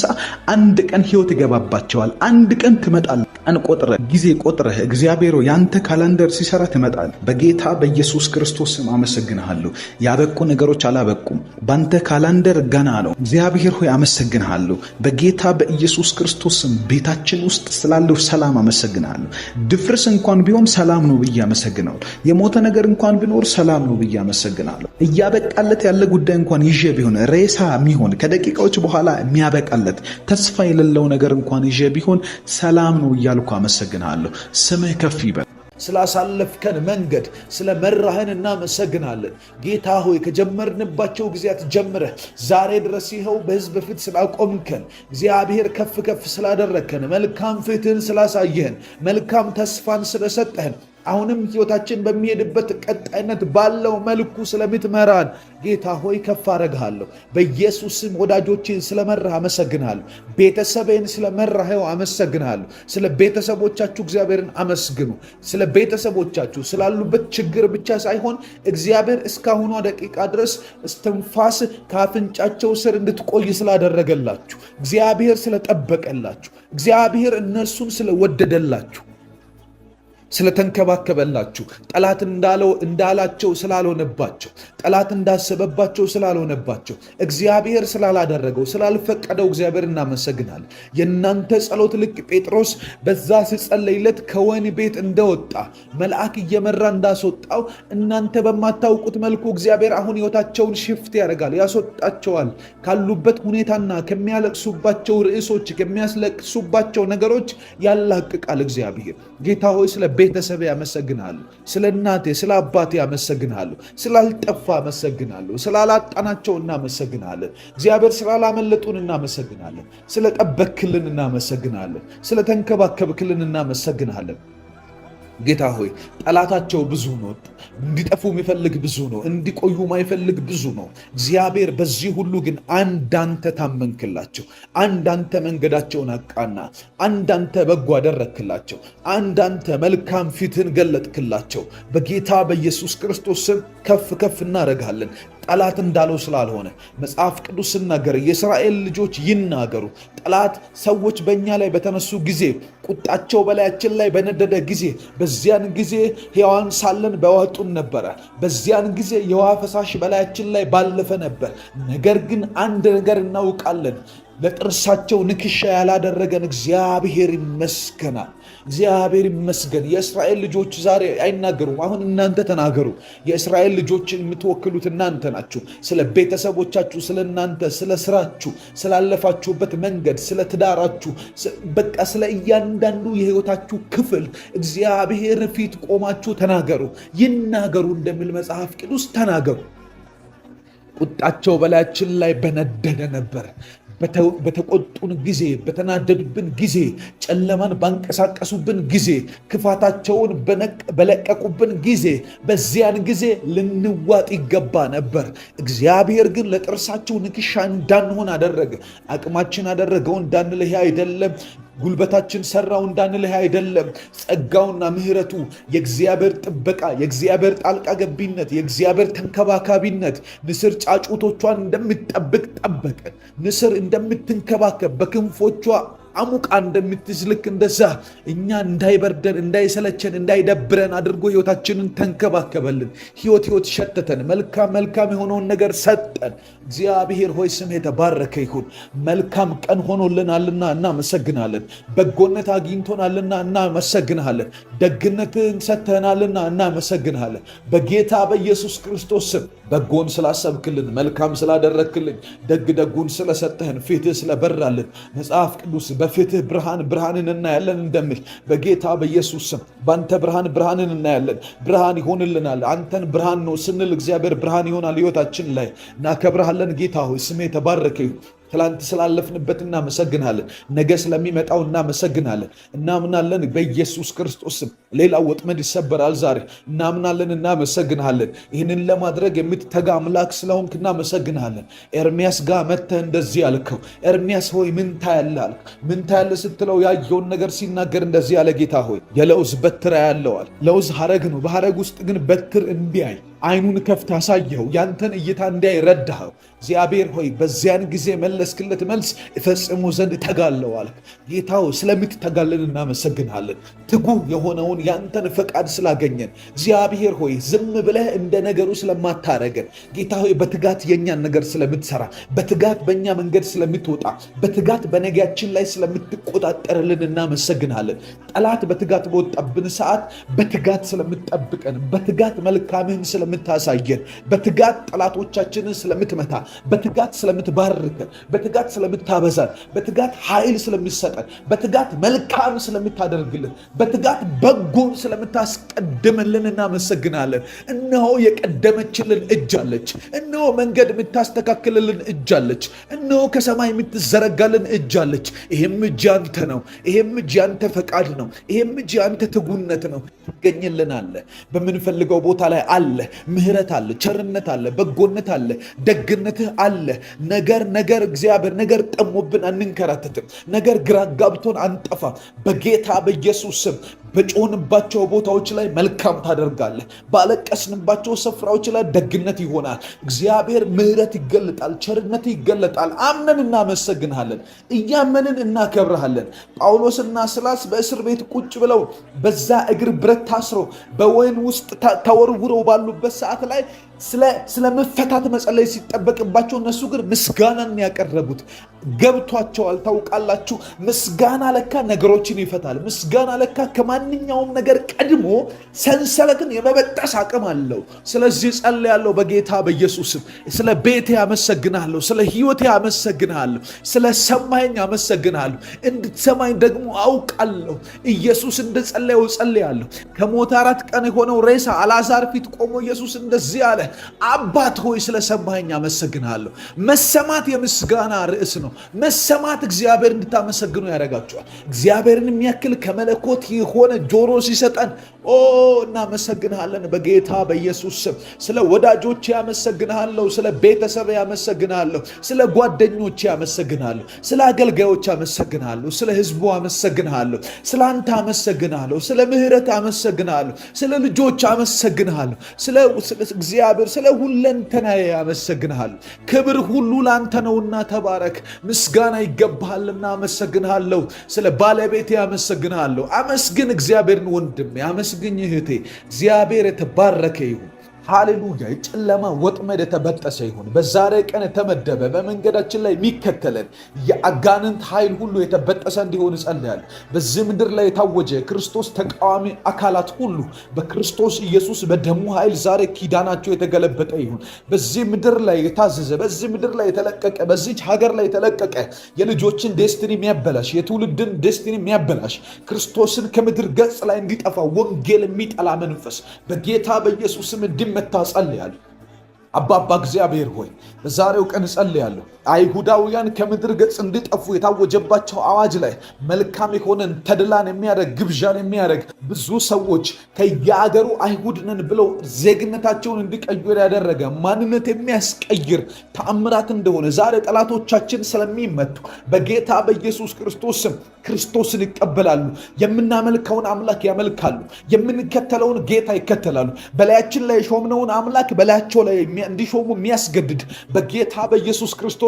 አንድ ቀን ሕይወት ይገባባቸዋል። አንድ ቀን ትመጣል። ቀን ቆጥረህ ጊዜ ቆጥረህ እግዚአብሔር ያንተ ካላንደር ሲሰራ ትመጣል። በጌታ በኢየሱስ ክርስቶስ ስም አመሰግንሃለሁ። ያበቁ ነገሮች አላበቁም። ባንተ ካላንደር ገና ነው። እግዚአብሔር ሆይ አመሰግንሃለሁ። በጌታ በኢየሱስ ክርስቶስ ስም ቤታችን ውስጥ ስላለው ሰላም አመሰግንሃለሁ። ድፍርስ እንኳን ቢሆን ሰላም ነው ብዬ አመሰግናለሁ። የሞተ ነገር እንኳን ቢኖር ሰላም ነው ብዬ አመሰግናለሁ። እያበቃለት ያለ ጉዳይ እንኳን ይዤ ቢሆን ሬሳ የሚሆን ከደቂቃዎች በኋላ የሚያበቃለት ተስፋ የሌለው ነገር እንኳን ይዤ ቢሆን ሰላም ነው እያልኩ አመሰግናለሁ። ስምህ ከፍ ይበል። ስላሳለፍከን መንገድ ስለ መራህን እናመሰግናለን። ጌታ ሆይ ከጀመርንባቸው ጊዜያት ጀምረህ ዛሬ ድረስ ይኸው በሕዝብ ፊት ስላቆምከን፣ እግዚአብሔር ከፍ ከፍ ስላደረግከን፣ መልካም ፊትህን ስላሳየህን፣ መልካም ተስፋን ስለሰጠህን፣ አሁንም ሕይወታችን በሚሄድበት ቀጣይነት ባለው መልኩ ስለምትመራን ጌታ ሆይ ከፍ አረግሃለሁ። በኢየሱስም ወዳጆችን ስለመራህ አመሰግናለሁ። ቤተሰቤን ስለመራኸው አመሰግናለሁ። ስለ ቤተሰቦቻችሁ እግዚአብሔርን አመስግኑ። ስለ ቤተሰቦቻችሁ ስላሉበት ችግር ብቻ ሳይሆን እግዚአብሔር እስካሁኗ ደቂቃ ድረስ እስትንፋስ ከአፍንጫቸው ስር እንድትቆይ ስላደረገላችሁ፣ እግዚአብሔር ስለጠበቀላችሁ፣ እግዚአብሔር እነርሱን ስለወደደላችሁ፣ ስለተንከባከበላችሁ፣ ጠላት እንዳላቸው ስላልሆነባቸው፣ ጠላት እንዳሰበባቸው ስላልሆነባቸው፣ እግዚአብሔር ስላላደረገው ስላልፈቀደው እግዚአብሔር እናመሰግናለን። የእናንተ ጸሎት ልክ ጴጥሮስ በዛ ሲጸለይለት ከወህኒ ቤት እንደወጣ መልአክ እየመራ እንዳስወጣው እናንተ በማታውቁት መልኩ እግዚአብሔር አሁን ሕይወታቸውን ሽፍት ያደርጋል፣ ያስወጣቸዋል። ካሉበት ሁኔታና ከሚያለቅሱባቸው ርዕሶች፣ ከሚያስለቅሱባቸው ነገሮች ያላቅቃል። እግዚአብሔር ጌታ ሆይ ስለ ቤተሰብ ያመሰግናለሁ። ስለ እናቴ ስለ አባቴ ያመሰግናለሁ። ስላልጠፋ አመሰግናለሁ። ስላላጣናቸው እናመሰግናለን። እግዚአብሔር ስላላመለጡን እናመሰግናለን። ስለጠበክልን እናመሰግናለን። ስለተንከባከብክልን እናመሰግናለን። ጌታ ሆይ ጠላታቸው ብዙ ነው። እንዲጠፉ የሚፈልግ ብዙ ነው። እንዲቆዩ ማይፈልግ ብዙ ነው። እግዚአብሔር በዚህ ሁሉ ግን አንዳንተ ታመንክላቸው። አንዳንተ መንገዳቸውን አቃና። አንዳንተ በጎ አደረክላቸው። አንዳንተ መልካም ፊትን ገለጥክላቸው። በጌታ በኢየሱስ ክርስቶስ ስም ከፍ ከፍ እናደርጋለን። ጠላት እንዳለው ስላልሆነ መጽሐፍ ቅዱስ ሲናገር የእስራኤል ልጆች ይናገሩ። ጠላት ሰዎች በእኛ ላይ በተነሱ ጊዜ፣ ቁጣቸው በላያችን ላይ በነደደ ጊዜ፣ በዚያን ጊዜ ሕያዋን ሳለን በዋጡን ነበረ። በዚያን ጊዜ የውሃ ፈሳሽ በላያችን ላይ ባለፈ ነበር። ነገር ግን አንድ ነገር እናውቃለን፣ ለጥርሳቸው ንክሻ ያላደረገን እግዚአብሔር ይመስገናል። እግዚአብሔር ይመስገን። የእስራኤል ልጆች ዛሬ አይናገሩም። አሁን እናንተ ተናገሩ። የእስራኤል ልጆችን የምትወክሉት እናንተ ናችሁ። ስለ ቤተሰቦቻችሁ፣ ስለ እናንተ፣ ስለ ስራችሁ፣ ስላለፋችሁበት መንገድ፣ ስለ ትዳራችሁ፣ በቃ ስለ እያንዳንዱ የህይወታችሁ ክፍል እግዚአብሔር ፊት ቆማችሁ ተናገሩ። ይናገሩ እንደሚል መጽሐፍ ቅዱስ ተናገሩ። ቁጣቸው በላያችን ላይ በነደደ ነበር። በተቆጡን ጊዜ፣ በተናደዱብን ጊዜ፣ ጨለማን ባንቀሳቀሱብን ጊዜ፣ ክፋታቸውን በለቀቁብን ጊዜ፣ በዚያን ጊዜ ልንዋጥ ይገባ ነበር። እግዚአብሔር ግን ለጥርሳቸው ንክሻ እንዳንሆን አደረገ። አቅማችን አደረገው እንዳንልህ አይደለም። ጉልበታችን ሰራው እንዳንልህ አይደለም። ጸጋውና ምሕረቱ፣ የእግዚአብሔር ጥበቃ፣ የእግዚአብሔር ጣልቃ ገቢነት፣ የእግዚአብሔር ተንከባካቢነት ንስር ጫጩቶቿን እንደምትጠብቅ ጠበቀ። ንስር እንደምትንከባከብ በክንፎቿ አሙቃ እንደምትይዝ ልክ እንደዛ እኛ እንዳይበርደን፣ እንዳይሰለቸን፣ እንዳይደብረን አድርጎ ህይወታችንን ተንከባከበልን። ህይወት ሸተተን። መልካም የሆነውን ነገር ሰጠን። እግዚአብሔር ሆይ ስም የተባረከ ይሁን። መልካም ቀን ሆኖልናልና እናመሰግናለን። በጎነት አግኝቶናልና እናመሰግናለን። ደግነትን ሰጥተናልና እናመሰግናለን። በጌታ በኢየሱስ ክርስቶስ ስም በጎን ስላሰብክልን፣ መልካም ስላደረክልን፣ ደጉን ስለሰጠህን፣ ፊትህ ስለበራልን መጽሐፍ ቅዱስ በፊትህ ብርሃንን እናያለን እንደሚል በጌታ በኢየሱስ ስም በአንተ ብርሃንን እናያለን። ብርሃን ይሆንልናል። አንተን ብርሃን ነው ስንል እግዚአብሔር ብርሃን ይሆናል ህይወታችን ላይ። እናከብርሃለን ጌታ ሆይ ስሜ የተባረከ ይሁን። ትላንት ስላለፍንበት እናመሰግናለን። ነገ ስለሚመጣው እናመሰግናለን። እናምናለን በኢየሱስ ክርስቶስ ስም ሌላው ወጥመድ ይሰበራል ዛሬ። እናምናለን፣ እናመሰግናለን። ይህንን ለማድረግ የምትተጋ አምላክ ስለሆንክ እናመሰግናለን። ኤርሚያስ ጋር መጥተህ እንደዚህ ያልከው፣ ኤርሚያስ ሆይ ምን ታያለህ አልክ። ምን ታያለህ ስትለው ያየውን ነገር ሲናገር እንደዚህ ያለ፣ ጌታ ሆይ የለውዝ በትር ያለዋል። ለውዝ ሐረግ ነው። በሐረግ ውስጥ ግን በትር እንዲያይ አይኑን ከፍት አሳየው። ያንተን እይታ እንዲያይ ረዳኸው። እግዚአብሔር ሆይ በዚያን ጊዜ መለስክለት መልስ እፈጽሙ ዘንድ ተጋለው አልክ። ጌታው ስለምትተጋለን እናመሰግናለን። ትጉህ የሆነውን ያንተን ፈቃድ ስላገኘን እግዚአብሔር ሆይ ዝም ብለህ እንደ ነገሩ ስለማታረገን ጌታ ሆይ በትጋት የኛን ነገር ስለምትሰራ፣ በትጋት በእኛ መንገድ ስለምትወጣ፣ በትጋት በነገያችን ላይ ስለምትቆጣጠርልን እናመሰግናለን። ጠላት በትጋት በወጣብን ሰዓት በትጋት ስለምትጠብቀን፣ በትጋት መልካምህን ስለምታሳየን፣ በትጋት ጠላቶቻችንን ስለምትመታ፣ በትጋት ስለምትባርከን፣ በትጋት ስለምታበዛን፣ በትጋት ኃይል ስለምትሰጠን፣ በትጋት መልካም ስለምታደርግልን፣ በትጋት በጎን ስለምታስቀድምልን እናመሰግናለን። እነሆ የቀደመችልን እጅ አለች። እነሆ መንገድ የምታስተካክልልን እጅ አለች። እነሆ ከሰማይ የምትዘረጋልን እጅ አለች። ይህም እጅ ያንተ ነው። ይህም እጅ ያንተ ፈቃድ ነው። ይህም እጅ ያንተ ትጉነት ነው። ትገኝልን አለ። በምንፈልገው ቦታ ላይ አለ። ምህረት አለ፣ ቸርነት አለ፣ በጎነት አለ፣ ደግነትህ አለ። ነገር እግዚአብሔር ነገር ጠሞብን አንንከራተትም። ነገር ግራ ጋብቶን አንጠፋ። በጌታ በኢየሱስ ስም በጮንባቸው ቦታዎች ላይ መልካም ታደርጋለህ። ባለቀስንባቸው ስፍራዎች ላይ ደግነት ይሆናል። እግዚአብሔር ምህረት ይገለጣል፣ ቸርነት ይገለጣል። አምነን እናመሰግንሃለን፣ እያመንን እናከብረሃለን። ጳውሎስና ሲላስ በእስር ቤት ቁጭ ብለው በዛ እግር ብረት ታስረው በወህኒ ውስጥ ተወርውረው ባሉበት ሰዓት ላይ ስለ መፈታት መጸለይ ሲጠበቅባቸው እነሱ ግን ምስጋናን ያቀረቡት ገብቷቸዋል። ታውቃላችሁ፣ ምስጋና ለካ ነገሮችን ይፈታል። ምስጋና ለካ ከማንኛውም ነገር ቀድሞ ሰንሰለትን የመበጠስ አቅም አለው። ስለዚህ ጸልያለሁ በጌታ በኢየሱስም። ስለ ቤቴ አመሰግናለሁ፣ ስለ ሕይወቴ አመሰግናለሁ፣ ስለ ሰማኝ አመሰግናለሁ። እንድትሰማኝ ደግሞ አውቃለሁ። ኢየሱስ እንደጸለየው ጸልያለሁ። ከሞት 4 ቀን የሆነው ሬሳ አልዓዛር ፊት ቆሞ ኢየሱስ እንደዚህ አለ፣ አባት ሆይ ስለሰማኝ አመሰግናለሁ። መሰማት የምስጋና ርዕስ ነው። መሰማት እግዚአብሔር እንድታመሰግኑ ያደርጋቸዋል። እግዚአብሔርን የሚያክል ከመለኮት የሆነ ጆሮ ሲሰጠን እናመሰግንሃለን በጌታ በኢየሱስ ስም። ስለ ወዳጆች ያመሰግንሃለሁ፣ ስለ ቤተሰብ ያመሰግንሃለሁ፣ ስለ ጓደኞች ያመሰግንሃለሁ፣ ስለ አገልጋዮች ያመሰግንሃለሁ፣ ስለ ህዝቡ አመሰግንሃለሁ፣ ስለ አንተ አመሰግንሃለሁ፣ ስለ ምህረት አመሰግንሃለሁ፣ ስለ ልጆች አመሰግንሃለሁ፣ ስለ እግዚአብሔር ስለ ሁለንተናዬ አመሰግንሃለሁ። ክብር ሁሉ ላንተ ነውና ተባረክ። ምስጋና ይገባሃልና አመሰግንሃለሁ። ስለ ባለቤቴ አመሰግንሃለሁ። አመስግን እግዚአብሔርን ወንድሜ፣ አመስግኝ እህቴ። እግዚአብሔር የተባረከ ይሁን። ሃሌሉያ! የጨለማ ወጥመድ የተበጠሰ ይሁን። በዛሬ ቀን የተመደበ በመንገዳችን ላይ የሚከተለን የአጋንንት ኃይል ሁሉ የተበጠሰ እንዲሆን እጸልያለሁ። በዚህ ምድር ላይ የታወጀ ክርስቶስ ተቃዋሚ አካላት ሁሉ በክርስቶስ ኢየሱስ በደሙ ኃይል ዛሬ ኪዳናቸው የተገለበጠ ይሁን። በዚህ ምድር ላይ የታዘዘ፣ በዚህ ምድር ላይ የተለቀቀ፣ በዚች ሀገር ላይ የተለቀቀ የልጆችን ዴስቲኒ የሚያበላሽ፣ የትውልድን ዴስቲኒ የሚያበላሽ፣ ክርስቶስን ከምድር ገጽ ላይ እንዲጠፋ ወንጌል የሚጠላ መንፈስ በጌታ በኢየሱስም እንዲመታ ጸልያለሁ። አባባ እግዚአብሔር ሆይ በዛሬው ቀን ጸልያለሁ። አይሁዳውያን ከምድር ገጽ እንዲጠፉ የታወጀባቸው አዋጅ ላይ መልካም የሆነን ተድላን የሚያደርግ ግብዣን የሚያደርግ ብዙ ሰዎች ከየአገሩ አይሁድ ነን ብለው ዜግነታቸውን እንዲቀይሩ ያደረገ ማንነት የሚያስቀይር ተአምራት እንደሆነ ዛሬ ጠላቶቻችን ስለሚመቱ በጌታ በኢየሱስ ክርስቶስ ስም ክርስቶስን ይቀበላሉ። የምናመልከውን አምላክ ያመልካሉ። የምንከተለውን ጌታ ይከተላሉ። በላያችን ላይ የሾምነውን አምላክ በላያቸው ላይ እንዲሾሙ የሚያስገድድ በጌታ በኢየሱስ ክርስቶስ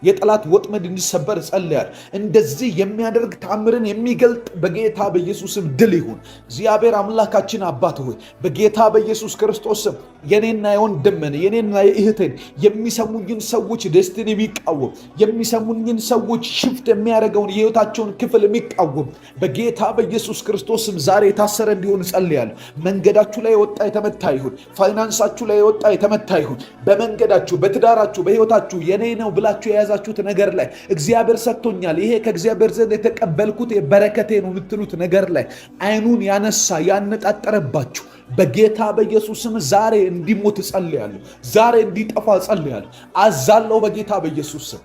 የጠላት ወጥመድ እንዲሰበር ጸልያለሁ። እንደዚህ የሚያደርግ ተአምርን የሚገልጥ በጌታ በኢየሱስም ድል ይሁን። እግዚአብሔር አምላካችን አባት ሆይ በጌታ በኢየሱስ ክርስቶስ የኔና የወንድምን የኔና የእህቴን የሚሰሙኝን ሰዎች ደስቲኒ የሚቃወም የሚሰሙኝን ሰዎች ሽፍት የሚያደርገውን የህይወታቸውን ክፍል የሚቃወም በጌታ በኢየሱስ ክርስቶስም ዛሬ የታሰረ እንዲሆን ጸልያለሁ። መንገዳችሁ ላይ የወጣ የተመታ ይሁን። ፋይናንሳችሁ ላይ የወጣ የተመታ ይሁን። በመንገዳችሁ፣ በትዳራችሁ፣ በህይወታችሁ የኔ ነው ብላችሁ የያዛችሁት ነገር ላይ እግዚአብሔር ሰጥቶኛል፣ ይሄ ከእግዚአብሔር ዘንድ የተቀበልኩት የበረከቴ ነው የምትሉት ነገር ላይ አይኑን ያነሳ ያነጣጠረባችሁ በጌታ በኢየሱስም ዛሬ እንዲሞት ጸልያለሁ። ዛሬ እንዲጠፋ ጸልያለሁ። አዛለሁ በጌታ በኢየሱስም።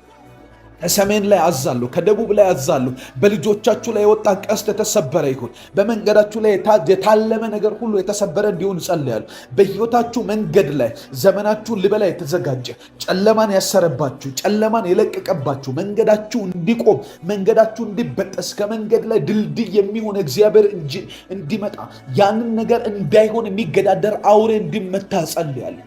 ከሰሜን ላይ አዛለሁ፣ ከደቡብ ላይ አዛለሁ። በልጆቻችሁ ላይ የወጣ ቀስት የተሰበረ ይሁን። በመንገዳችሁ ላይ የታለመ ነገር ሁሉ የተሰበረ እንዲሆን ጸልያለሁ። በህይወታችሁ መንገድ ላይ ዘመናችሁን ሊበላ የተዘጋጀ ጨለማን ያሰረባችሁ፣ ጨለማን የለቀቀባችሁ መንገዳችሁ እንዲቆም፣ መንገዳችሁ እንዲበጠስ፣ ከመንገድ ላይ ድልድይ የሚሆን እግዚአብሔር እንዲመጣ፣ ያንን ነገር እንዳይሆን የሚገዳደር አውሬ እንዲመታ ጸልያለሁ።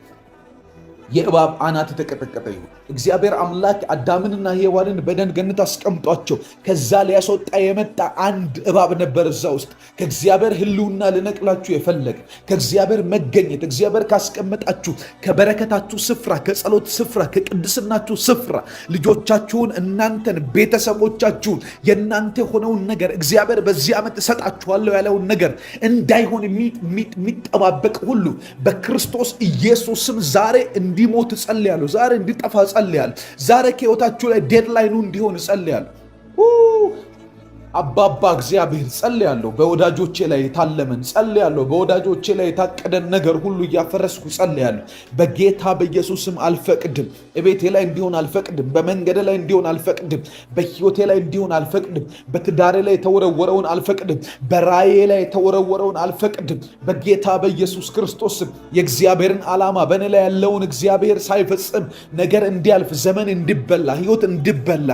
የእባብ አናት የተቀጠቀጠ ይሁን። እግዚአብሔር አምላክ አዳምንና ሔዋንን በደን ገነት አስቀምጧቸው ከዛ ሊያስወጣ የመጣ አንድ እባብ ነበር እዛ ውስጥ። ከእግዚአብሔር ህልውና ልነቅላችሁ የፈለገ ከእግዚአብሔር መገኘት እግዚአብሔር ካስቀመጣችሁ ከበረከታችሁ ስፍራ፣ ከጸሎት ስፍራ፣ ከቅድስናችሁ ስፍራ ልጆቻችሁን፣ እናንተን፣ ቤተሰቦቻችሁን የእናንተ የሆነውን ነገር እግዚአብሔር በዚህ ዓመት እሰጣችኋለሁ ያለውን ነገር እንዳይሆን የሚጠባበቅ ሁሉ በክርስቶስ ኢየሱስም ዛሬ እንዲሞት ጸልያለሁ። ዛሬ እንዲጠፋ ጸልያለሁ። ዛሬ ከህይወታችሁ ላይ ዴድላይኑ እንዲሆን ጸልያለሁ። አባባ እግዚአብሔር ጸልያለሁ። በወዳጆቼ ላይ የታለመን ጸልያለሁ። በወዳጆቼ ላይ የታቀደን ነገር ሁሉ እያፈረስኩ ጸልያለሁ። በጌታ በኢየሱስም አልፈቅድም። እቤቴ ላይ እንዲሆን አልፈቅድም። በመንገድ ላይ እንዲሆን አልፈቅድም። በህይወቴ ላይ እንዲሆን አልፈቅድም። በትዳሬ ላይ የተወረወረውን አልፈቅድም። በራእዬ ላይ የተወረወረውን አልፈቅድም። በጌታ በኢየሱስ ክርስቶስም የእግዚአብሔርን ዓላማ በእኔ ላይ ያለውን እግዚአብሔር ሳይፈጽም ነገር እንዲያልፍ፣ ዘመን እንዲበላ፣ ህይወት እንዲበላ፣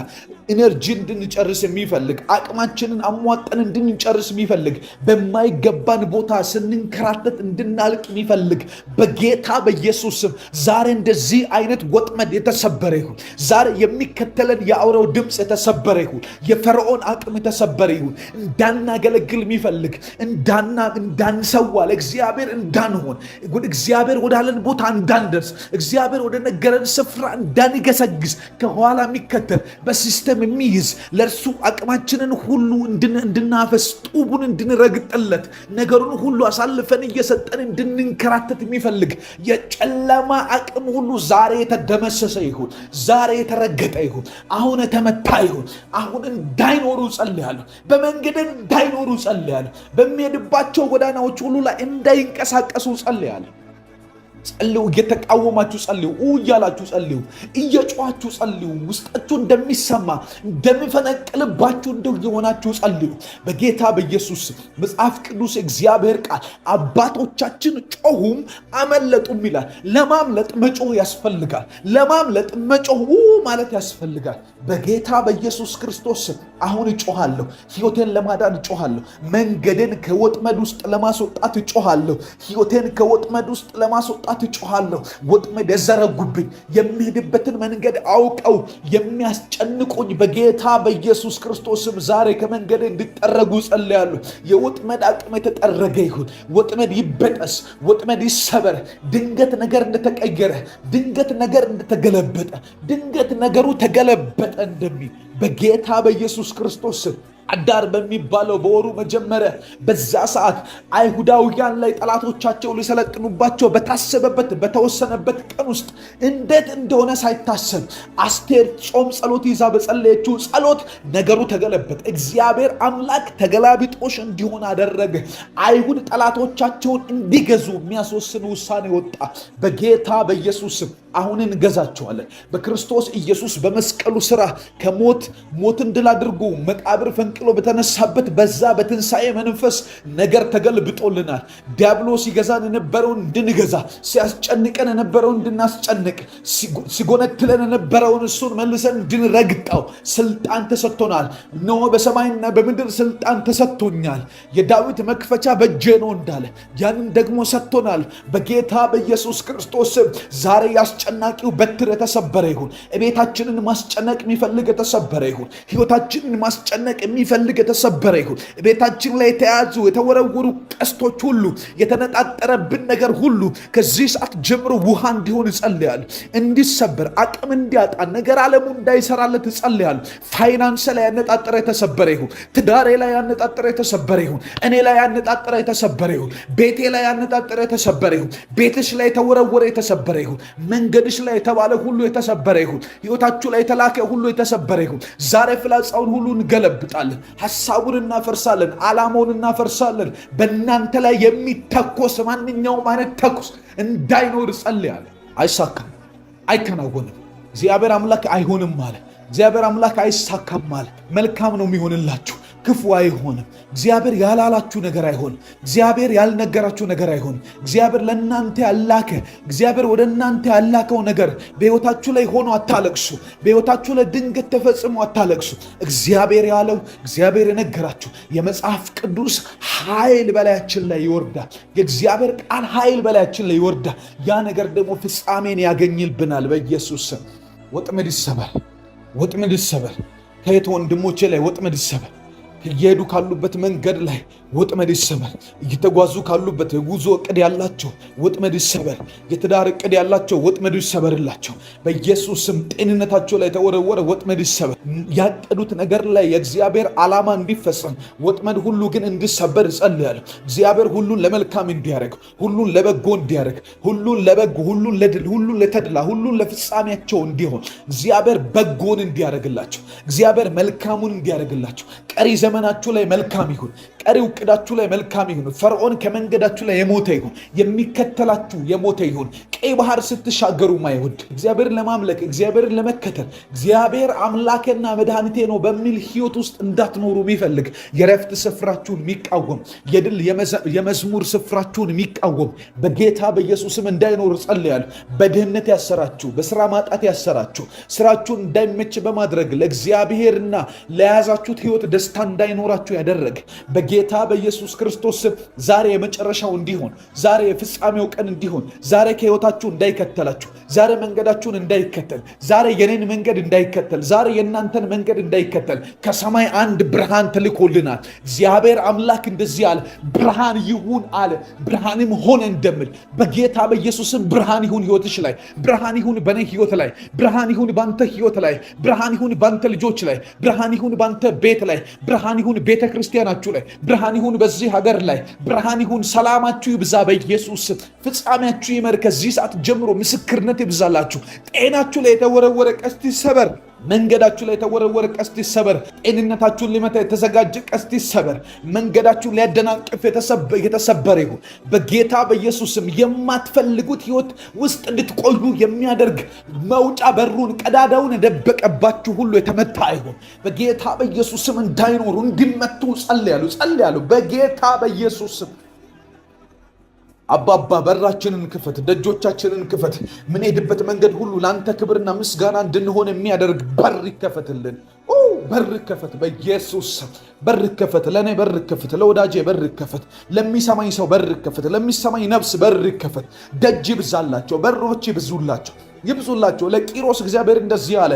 ኢነርጂ እንድንጨርስ የሚፈልግ አቅማችንን አሟጠን እንድንጨርስ የሚፈልግ በማይገባን ቦታ ስንንከራተት እንድናልቅ የሚፈልግ በጌታ በኢየሱስም ዛሬ እንደዚህ አይነት ወጥመድ የተሰበረ ይሁን። ዛሬ የሚከተለን የአውሬው ድምፅ የተሰበረ ይሁን። የፈርዖን አቅም የተሰበረ ይሁን። እንዳናገለግል የሚፈልግ እንዳንሰዋ ለእግዚአብሔር እንዳንሆን እግዚአብሔር ወዳለን ቦታ እንዳንደርስ እግዚአብሔር ወደ ነገረን ስፍራ እንዳንገሰግስ ከኋላ የሚከተል በሲስተም የሚይዝ ለእርሱ አቅማችንን ሁሉ እንድናፈስ ጡቡን እንድንረግጥለት ነገሩን ሁሉ አሳልፈን እየሰጠን እንድንንከራተት የሚፈልግ የጨለማ አቅም ሁሉ ዛሬ የተደመሰሰ ይሁን። ዛሬ የተረገጠ ይሁን። አሁን የተመታ ይሁን። አሁን እንዳይኖሩ ጸልያለሁ። በመንገድ እንዳይኖሩ ጸልያለሁ። በሚሄድባቸው ጎዳናዎች ሁሉ ላይ እንዳይንቀሳቀሱ ጸልያለሁ። ጸልዩ። እየተቃወማችሁ ጸልዩ። እያላችሁ ጸልዩ። እየጮኻችሁ ጸልዩ። ውስጣችሁ እንደሚሰማ እንደሚፈነቅልባችሁ እንደው የሆናችሁ ጸልዩ። በጌታ በኢየሱስ መጽሐፍ ቅዱስ እግዚአብሔር ቃል አባቶቻችን ጮሁም አመለጡም ይላል። ለማምለጥ መጮህ ያስፈልጋል። ለማምለጥ መጮህ ማለት ያስፈልጋል። በጌታ በኢየሱስ ክርስቶስ አሁን እጮሃለሁ። ሕይወቴን ለማዳን እጮሃለሁ። መንገዴን ከወጥመድ ውስጥ ለማስወጣት እጮሃለሁ። ሕይወቴን ከወጥመድ ውስጥ ለማስወጣት ሰዓት እጮሃለሁ። ወጥመድ የዘረጉብኝ የሚሄድበትን መንገድ አውቀው የሚያስጨንቁኝ በጌታ በኢየሱስ ክርስቶስም ዛሬ ከመንገድ እንዲጠረጉ ጸልያለሁ። የወጥመድ አቅም የተጠረገ ይሁን። ወጥመድ ይበጠስ፣ ወጥመድ ይሰበር። ድንገት ነገር እንደተቀየረ፣ ድንገት ነገር እንደተገለበጠ፣ ድንገት ነገሩ ተገለበጠ እንደሚል በጌታ በኢየሱስ ክርስቶስ አዳር በሚባለው በወሩ መጀመሪያ በዛ ሰዓት አይሁዳውያን ላይ ጠላቶቻቸው ሊሰለጥኑባቸው በታሰበበት በተወሰነበት ቀን ውስጥ እንዴት እንደሆነ ሳይታሰብ አስቴር ጾም ጸሎት ይዛ በጸለየችው ጸሎት ነገሩ ተገለበጠ። እግዚአብሔር አምላክ ተገላቢጦሽ እንዲሆን አደረገ። አይሁድ ጠላቶቻቸውን እንዲገዙ የሚያስወስን ውሳኔ ወጣ። በጌታ በኢየሱስ አሁን እንገዛቸዋለን። በክርስቶስ ኢየሱስ በመስቀሉ ሥራ ሞትን ድል አድርጎ መቃብር ፈንቅሎ በተነሳበት በዛ በትንሣኤ መንፈስ ነገር ተገልብጦልናል። ዲያብሎስ ሲገዛን የነበረውን እንድንገዛ፣ ሲያስጨንቀን የነበረውን እንድናስጨንቅ፣ ሲጎነትለን የነበረውን እሱን መልሰን እንድንረግጠው ስልጣን ተሰጥቶናል። እነሆ በሰማይና በምድር ስልጣን ተሰጥቶኛል፣ የዳዊት መክፈቻ በእጄ ነው እንዳለ ያንን ደግሞ ሰጥቶናል። በጌታ በኢየሱስ ክርስቶስ ዛሬ አስጨናቂው በትር የተሰበረ ይሁን። ቤታችንን ማስጨነቅ የሚፈልግ የተሰበረ ይሁን። ህይወታችንን ማስጨነቅ የሚፈልግ የተሰበረ ይሁን። ቤታችን ላይ የተያዙ የተወረወሩ ቀስቶች ሁሉ፣ የተነጣጠረብን ነገር ሁሉ ከዚህ ሰዓት ጀምሮ ውሃ እንዲሆን እጸልያለሁ። እንዲሰበር፣ አቅም እንዲያጣ፣ ነገር ዓለሙ እንዳይሰራለት እጸልያለሁ። ፋይናንስ ላይ ያነጣጠረ የተሰበረ ይሁን። ትዳሬ ላይ ያነጣጠረ የተሰበረ ይሁን። እኔ ላይ ያነጣጠረ የተሰበረ ይሁን። ቤቴ ላይ ያነጣጠረ የተሰበረ ይሁን። ቤትሽ ላይ የተወረወረ የተሰበረ ይሁን። መንገድሽ ላይ የተባለ ሁሉ የተሰበረ ይሁን። ህይወታችሁ ላይ የተላከ ሁሉ የተሰበረ ይሁን። ዛሬ ፍላጻውን ሁሉ እንገለብጣለን። ሐሳቡን እናፈርሳለን። ዓላማውን እናፈርሳለን። በእናንተ ላይ የሚተኮስ ማንኛውም አይነት ተኩስ እንዳይኖር ጸልያለሁ። አይሳካም፣ አይከናወንም። እግዚአብሔር አምላክ አይሆንም አለ። እግዚአብሔር አምላክ አይሳካም አለ። መልካም ነው የሚሆንላችሁ፣ ክፉ አይሆንም። እግዚአብሔር ያላላችሁ ነገር አይሆንም። እግዚአብሔር ያልነገራችሁ ነገር አይሆንም። እግዚአብሔር ለእናንተ ያላከ እግዚአብሔር ወደ እናንተ ያላከው ነገር በሕይወታችሁ ላይ ሆኖ አታለቅሱ። በሕይወታችሁ ላይ ድንገት ተፈጽሞ አታለቅሱ። እግዚአብሔር ያለው እግዚአብሔር የነገራችሁ የመጽሐፍ ቅዱስ ኃይል በላያችን ላይ ይወርዳል። የእግዚአብሔር ቃል ኃይል በላያችን ላይ ይወርዳል። ያ ነገር ደግሞ ፍጻሜን ያገኝልብናል። በኢየሱስ ስም ወጥመድ ይሰበር፣ ወጥመድ ይሰበር። ከየት ወንድሞቼ ላይ ወጥመድ ይሰበር። እየሄዱ ካሉበት መንገድ ላይ ወጥመድ ይሰበር። እየተጓዙ ካሉበት የጉዞ እቅድ ያላቸው ወጥመድ ይሰበር። የትዳር እቅድ ያላቸው ወጥመድ ይሰበርላቸው በኢየሱስ ስም። ጤንነታቸው ላይ የተወረወረ ወጥመድ ይሰበር። ያቀዱት ነገር ላይ የእግዚአብሔር ዓላማ እንዲፈጸም ወጥመድ ሁሉ ግን እንዲሰበር እጸልያለሁ። እግዚአብሔር ሁሉን ለመልካም እንዲያደርግ፣ ሁሉን ለበጎ እንዲያደርግ፣ ሁሉን ለበጎ፣ ሁሉን ለድል፣ ሁሉን ለተድላ፣ ሁሉን ለፍጻሜያቸው እንዲሆን እግዚአብሔር በጎን እንዲያደርግላቸው፣ እግዚአብሔር መልካሙን እንዲያደርግላቸው ቀሪ ዘመናችሁ ላይ መልካም ይሁን። ቀሪው ዕቅዳችሁ ላይ መልካም ይሁን። ፈርዖን ከመንገዳችሁ ላይ የሞተ ይሁን። የሚከተላችሁ የሞተ ይሁን። ቀይ ባህር ስትሻገሩ ማይወድ እግዚአብሔርን ለማምለክ እግዚአብሔርን ለመከተል እግዚአብሔር አምላኬና መድኃኒቴ ነው በሚል ህይወት ውስጥ እንዳትኖሩ የሚፈልግ የረፍት ስፍራችሁን የሚቃወም የድል የመዝሙር ስፍራችሁን የሚቃወም በጌታ በኢየሱስም እንዳይኖር ጸልያለሁ። በድህነት ያሰራችሁ፣ በስራ ማጣት ያሰራችሁ፣ ስራችሁን እንዳይመች በማድረግ ለእግዚአብሔርና ለያዛችሁት ህይወት ደስታ እንዳይኖራችሁ ያደረገ በጌታ በኢየሱስ ክርስቶስ ዛሬ የመጨረሻው እንዲሆን፣ ዛሬ የፍጻሜው ቀን እንዲሆን፣ ዛሬ ከህይወታችሁ እንዳይከተላችሁ፣ ዛሬ መንገዳችሁን እንዳይከተል፣ ዛሬ የኔን መንገድ እንዳይከተል፣ ዛሬ የእናንተን መንገድ እንዳይከተል ከሰማይ አንድ ብርሃን ተልኮልናል። እግዚአብሔር አምላክ እንደዚህ አለ፣ ብርሃን ይሁን አለ፣ ብርሃንም ሆነ እንደምል በጌታ በኢየሱስም ብርሃን ይሁን ህይወትሽ ላይ፣ ብርሃን ይሁን በኔ ህይወት ላይ፣ ብርሃን ይሁን ባንተ ህይወት ላይ፣ ብርሃን ይሁን ባንተ ልጆች ላይ፣ ብርሃን ይሁን ባንተ ቤት ላይ፣ ብርሃን ይሁን ቤተ ክርስቲያናችሁ ላይ፣ ብርሃን ይሁን በዚህ ሀገር ላይ፣ ብርሃን ይሁን። ሰላማችሁ ይብዛ በኢየሱስ ፍጻሜያችሁ ይመር። ከዚህ ሰዓት ጀምሮ ምስክርነት ይብዛላችሁ። ጤናችሁ ላይ የተወረወረ ቀስት ይሰበር። መንገዳችሁ ላይ የተወረወረ ቀስት ይሰበር። ጤንነታችሁን ሊመታ የተዘጋጀ ቀስት ይሰበር። መንገዳችሁን ሊያደናቅፍ የተሰበረ ይሁን በጌታ በኢየሱስም። የማትፈልጉት ህይወት ውስጥ እንድትቆዩ የሚያደርግ መውጫ በሩን ቀዳዳውን የደበቀባችሁ ሁሉ የተመታ ይሁን በጌታ በኢየሱስም። እንዳይኖሩ እንዲመቱ ጸልያለሁ በጌታ በኢየሱስም። አባባ በራችንን ክፈት፣ ደጆቻችንን ክፈት። ምን ሄድበት መንገድ ሁሉ ለአንተ ክብርና ምስጋና እንድንሆን የሚያደርግ በር ይከፈትልን። በር ይከፈት በኢየሱስ ስም። በር ይከፈት፣ ለእኔ በር ይከፈት፣ ለወዳጄ በር ይከፈት፣ ለሚሰማኝ ሰው በር ይከፈት፣ ለሚሰማኝ ነፍስ በር ይከፈት። ደጅ ይብዛላቸው፣ በሮች ይብዙላቸው ይብዙላቸው። ለቂሮስ እግዚአብሔር እንደዚህ አለ፣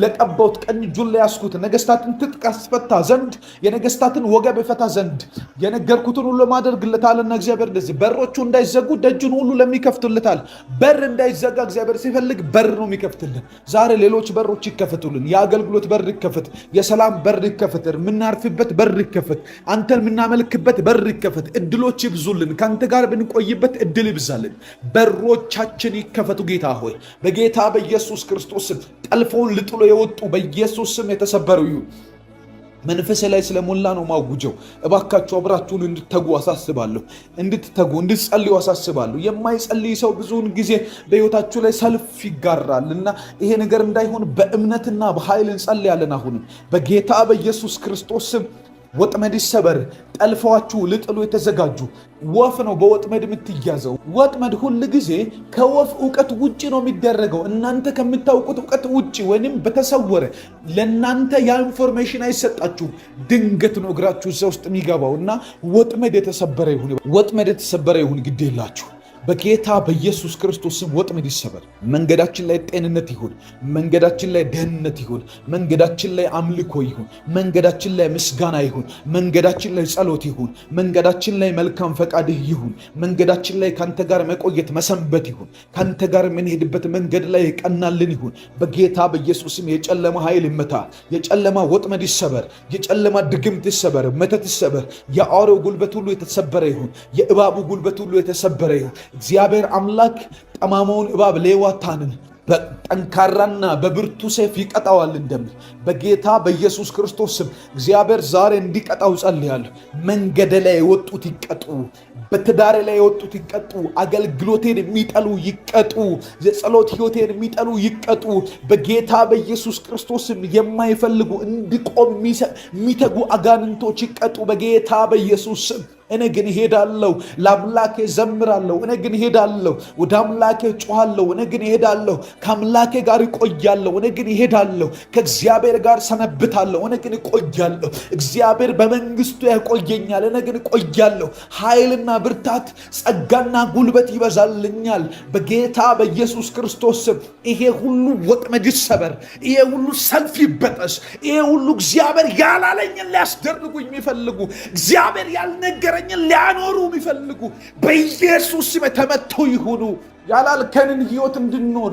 ለቀባሁት ቀኝ እጁን ላይ ያስኩት ነገስታትን ትጥቅ አስፈታ ዘንድ የነገስታትን ወገብ ይፈታ ዘንድ የነገርኩትን ሁሉ ማደርግለታልና እግዚአብሔር እንደዚህ በሮቹ እንዳይዘጉ ደጁን ሁሉ ለሚከፍቱለታል። በር እንዳይዘጋ እግዚአብሔር ሲፈልግ በር ነው የሚከፍትልን። ዛሬ ሌሎች በሮች ይከፈቱልን። የአገልግሎት በር ይከፈት፣ የሰላም በር ይከፈት፣ የምናርፍበት በር ይከፈት፣ አንተን የምናመልክበት በር ይከፈት። እድሎች ይብዙልን፣ ከአንተ ጋር ብንቆይበት እድል ይብዛልን። በሮቻችን ይከፈቱ ጌታ ሆይ በጌታ በኢየሱስ ክርስቶስ ስም። ጠልፎውን ልጥሎ የወጡ በኢየሱስ ስም የተሰበሩ ይሁን። መንፈስ ላይ ስለሞላ ነው ማውጀው። እባካችሁ አብራችሁን እንድትተጉ አሳስባለሁ። እንድትጸልዩ አሳስባለሁ። የማይጸልይ ሰው ብዙውን ጊዜ በህይወታችሁ ላይ ሰልፍ ይጋራል እና ይሄ ነገር እንዳይሆን በእምነትና በኃይል እንጸልያለን። አሁንም በጌታ በኢየሱስ ክርስቶስ ስም ወጥመድ ይሰበር። ጠልፈዋችሁ ልጥሉ የተዘጋጁ ወፍ ነው በወጥመድ የምትያዘው። ወጥመድ ሁል ጊዜ ከወፍ እውቀት ውጭ ነው የሚደረገው። እናንተ ከምታውቁት እውቀት ውጭ ወይንም በተሰወረ ለእናንተ ያ ኢንፎርሜሽን አይሰጣችሁም። ድንገት ነው እግራችሁ እዛ ውስጥ የሚገባው እና ወጥመድ የተሰበረ ይሁን። ግድ የላችሁ በጌታ በኢየሱስ ክርስቶስ ስም ወጥመድ ይሰበር። መንገዳችን ላይ ጤንነት ይሁን። መንገዳችን ላይ ደህንነት ይሁን። መንገዳችን ላይ አምልኮ ይሁን። መንገዳችን ላይ ምስጋና ይሁን። መንገዳችን ላይ ጸሎት ይሁን። መንገዳችን ላይ መልካም ፈቃድህ ይሁን። መንገዳችን ላይ ካንተ ጋር መቆየት መሰንበት ይሁን። ካንተ ጋር የምንሄድበት መንገድ ላይ ቀናልን ይሁን። በጌታ በኢየሱስ ስም የጨለማ ኃይል ይመታ። የጨለማ ወጥመድ ይሰበር። የጨለማ ድግምት ይሰበር። መተት ይሰበር። የአውሬው ጉልበት ሁሉ የተሰበረ ይሁን። የእባቡ ጉልበት ሁሉ የተሰበረ ይሁን። እግዚአብሔር አምላክ ጠማማውን እባብ ሌዋታንን በጠንካራና በብርቱ ሰይፍ ይቀጣዋል እንደሚል በጌታ በኢየሱስ ክርስቶስ ስም እግዚአብሔር ዛሬ እንዲቀጣው ጸልያለሁ። መንገድ ላይ የወጡት ይቀጡ። በትዳሬ ላይ የወጡት ይቀጡ። አገልግሎቴን የሚጠሉ ይቀጡ። የጸሎት ሕይወቴን የሚጠሉ ይቀጡ። በጌታ በኢየሱስ ክርስቶስ ስም የማይፈልጉ እንዲቆም የሚተጉ አጋንንቶች ይቀጡ በጌታ በኢየሱስ ስም። እኔ ግን ሄዳለሁ፣ ለአምላኬ ዘምራለሁ። እኔ ግን ሄዳለሁ፣ ወደ አምላኬ ጮሃለሁ። እኔ ግን ሄዳለሁ፣ ከአምላኬ ጋር እቆያለሁ። እኔ ግን ሄዳለሁ፣ ከእግዚአብሔር ጋር ሰነብታለሁ። እኔ ግን እቆያለሁ። እግዚአብሔር በመንግስቱ ያቆየኛል። እኔ ግን እቆያለሁ። ኃይልና ብርታት፣ ጸጋና ጉልበት ይበዛልኛል በጌታ በኢየሱስ ክርስቶስ ስም። ይሄ ሁሉ ወጥመድ ይሰበር። ይሄ ሁሉ ሰልፍ ይበጠስ። ይሄ ሁሉ እግዚአብሔር ያላለኝን ሊያስደርጉኝ የሚፈልጉ እግዚአብሔር ያልነገረ ሊያኖሩ የሚፈልጉ በኢየሱስ ስም ተመቶ ይሁኑ። ያላልከንን ህይወት እንድንኖር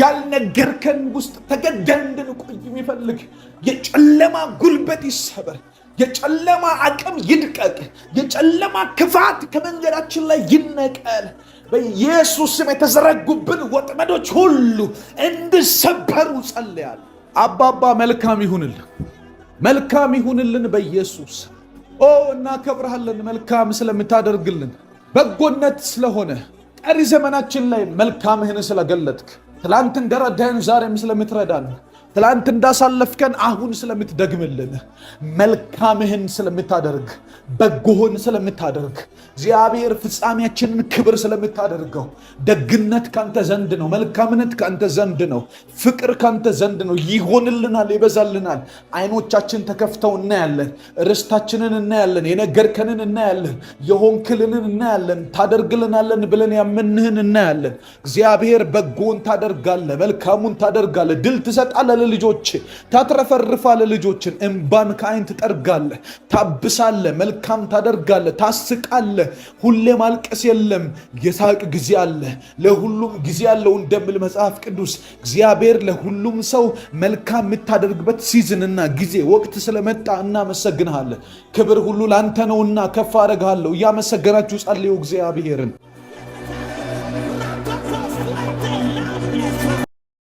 ያልነገርከን ውስጥ ተገደን እንድንቆይ የሚፈልግ የጨለማ ጉልበት ይሰበር። የጨለማ አቅም ይድቀቅ። የጨለማ ክፋት ከመንገዳችን ላይ ይነቀል። በኢየሱስ ስም የተዘረጉብን ወጥመዶች ሁሉ እንዲሰበሩ ጸልያለሁ። አባባ መልካም ይሁንልን በኢየሱስ እናከብርሃለን። መልካም ስለምታደርግልን በጎነት ስለሆነ ቀሪ ዘመናችን ላይ መልካምህን ስለገለጥክ ትላንት እንደረዳህን ዛሬም ስለምትረዳን ትላንት እንዳሳለፍከን አሁን ስለምትደግምልን መልካምህን ስለምታደርግ በጎህን ስለምታደርግ እግዚአብሔር ፍጻሜያችንን ክብር ስለምታደርገው ደግነት ካንተ ዘንድ ነው። መልካምነት ካንተ ዘንድ ነው። ፍቅር ካንተ ዘንድ ነው። ይሆንልናል፣ ይበዛልናል። አይኖቻችን ተከፍተው እናያለን። ርስታችንን እናያለን። የነገርከንን እናያለን። የሆንክልንን እናያለን። ታደርግልናለን ብለን ያመንህን እናያለን። እግዚአብሔር በጎን ታደርጋለ፣ መልካሙን ታደርጋለ፣ ድል ትሰጣለ ልጆች ታትረፈርፋለ። ልጆችን እንባን ከአይን ትጠርጋለ፣ ታብሳለ፣ መልካም ታደርጋለ፣ ታስቃለ። ሁሌ ማልቀስ የለም፣ የሳቅ ጊዜ አለ። ለሁሉም ጊዜ አለው እንደሚል መጽሐፍ ቅዱስ እግዚአብሔር ለሁሉም ሰው መልካም የምታደርግበት ሲዝንና ጊዜ ወቅት ስለመጣ እናመሰግንሃለን። ክብር ሁሉ ላንተ ነውና ከፍ አደርግሃለሁ። እያመሰገናችሁ ጸልዩ እግዚአብሔርን።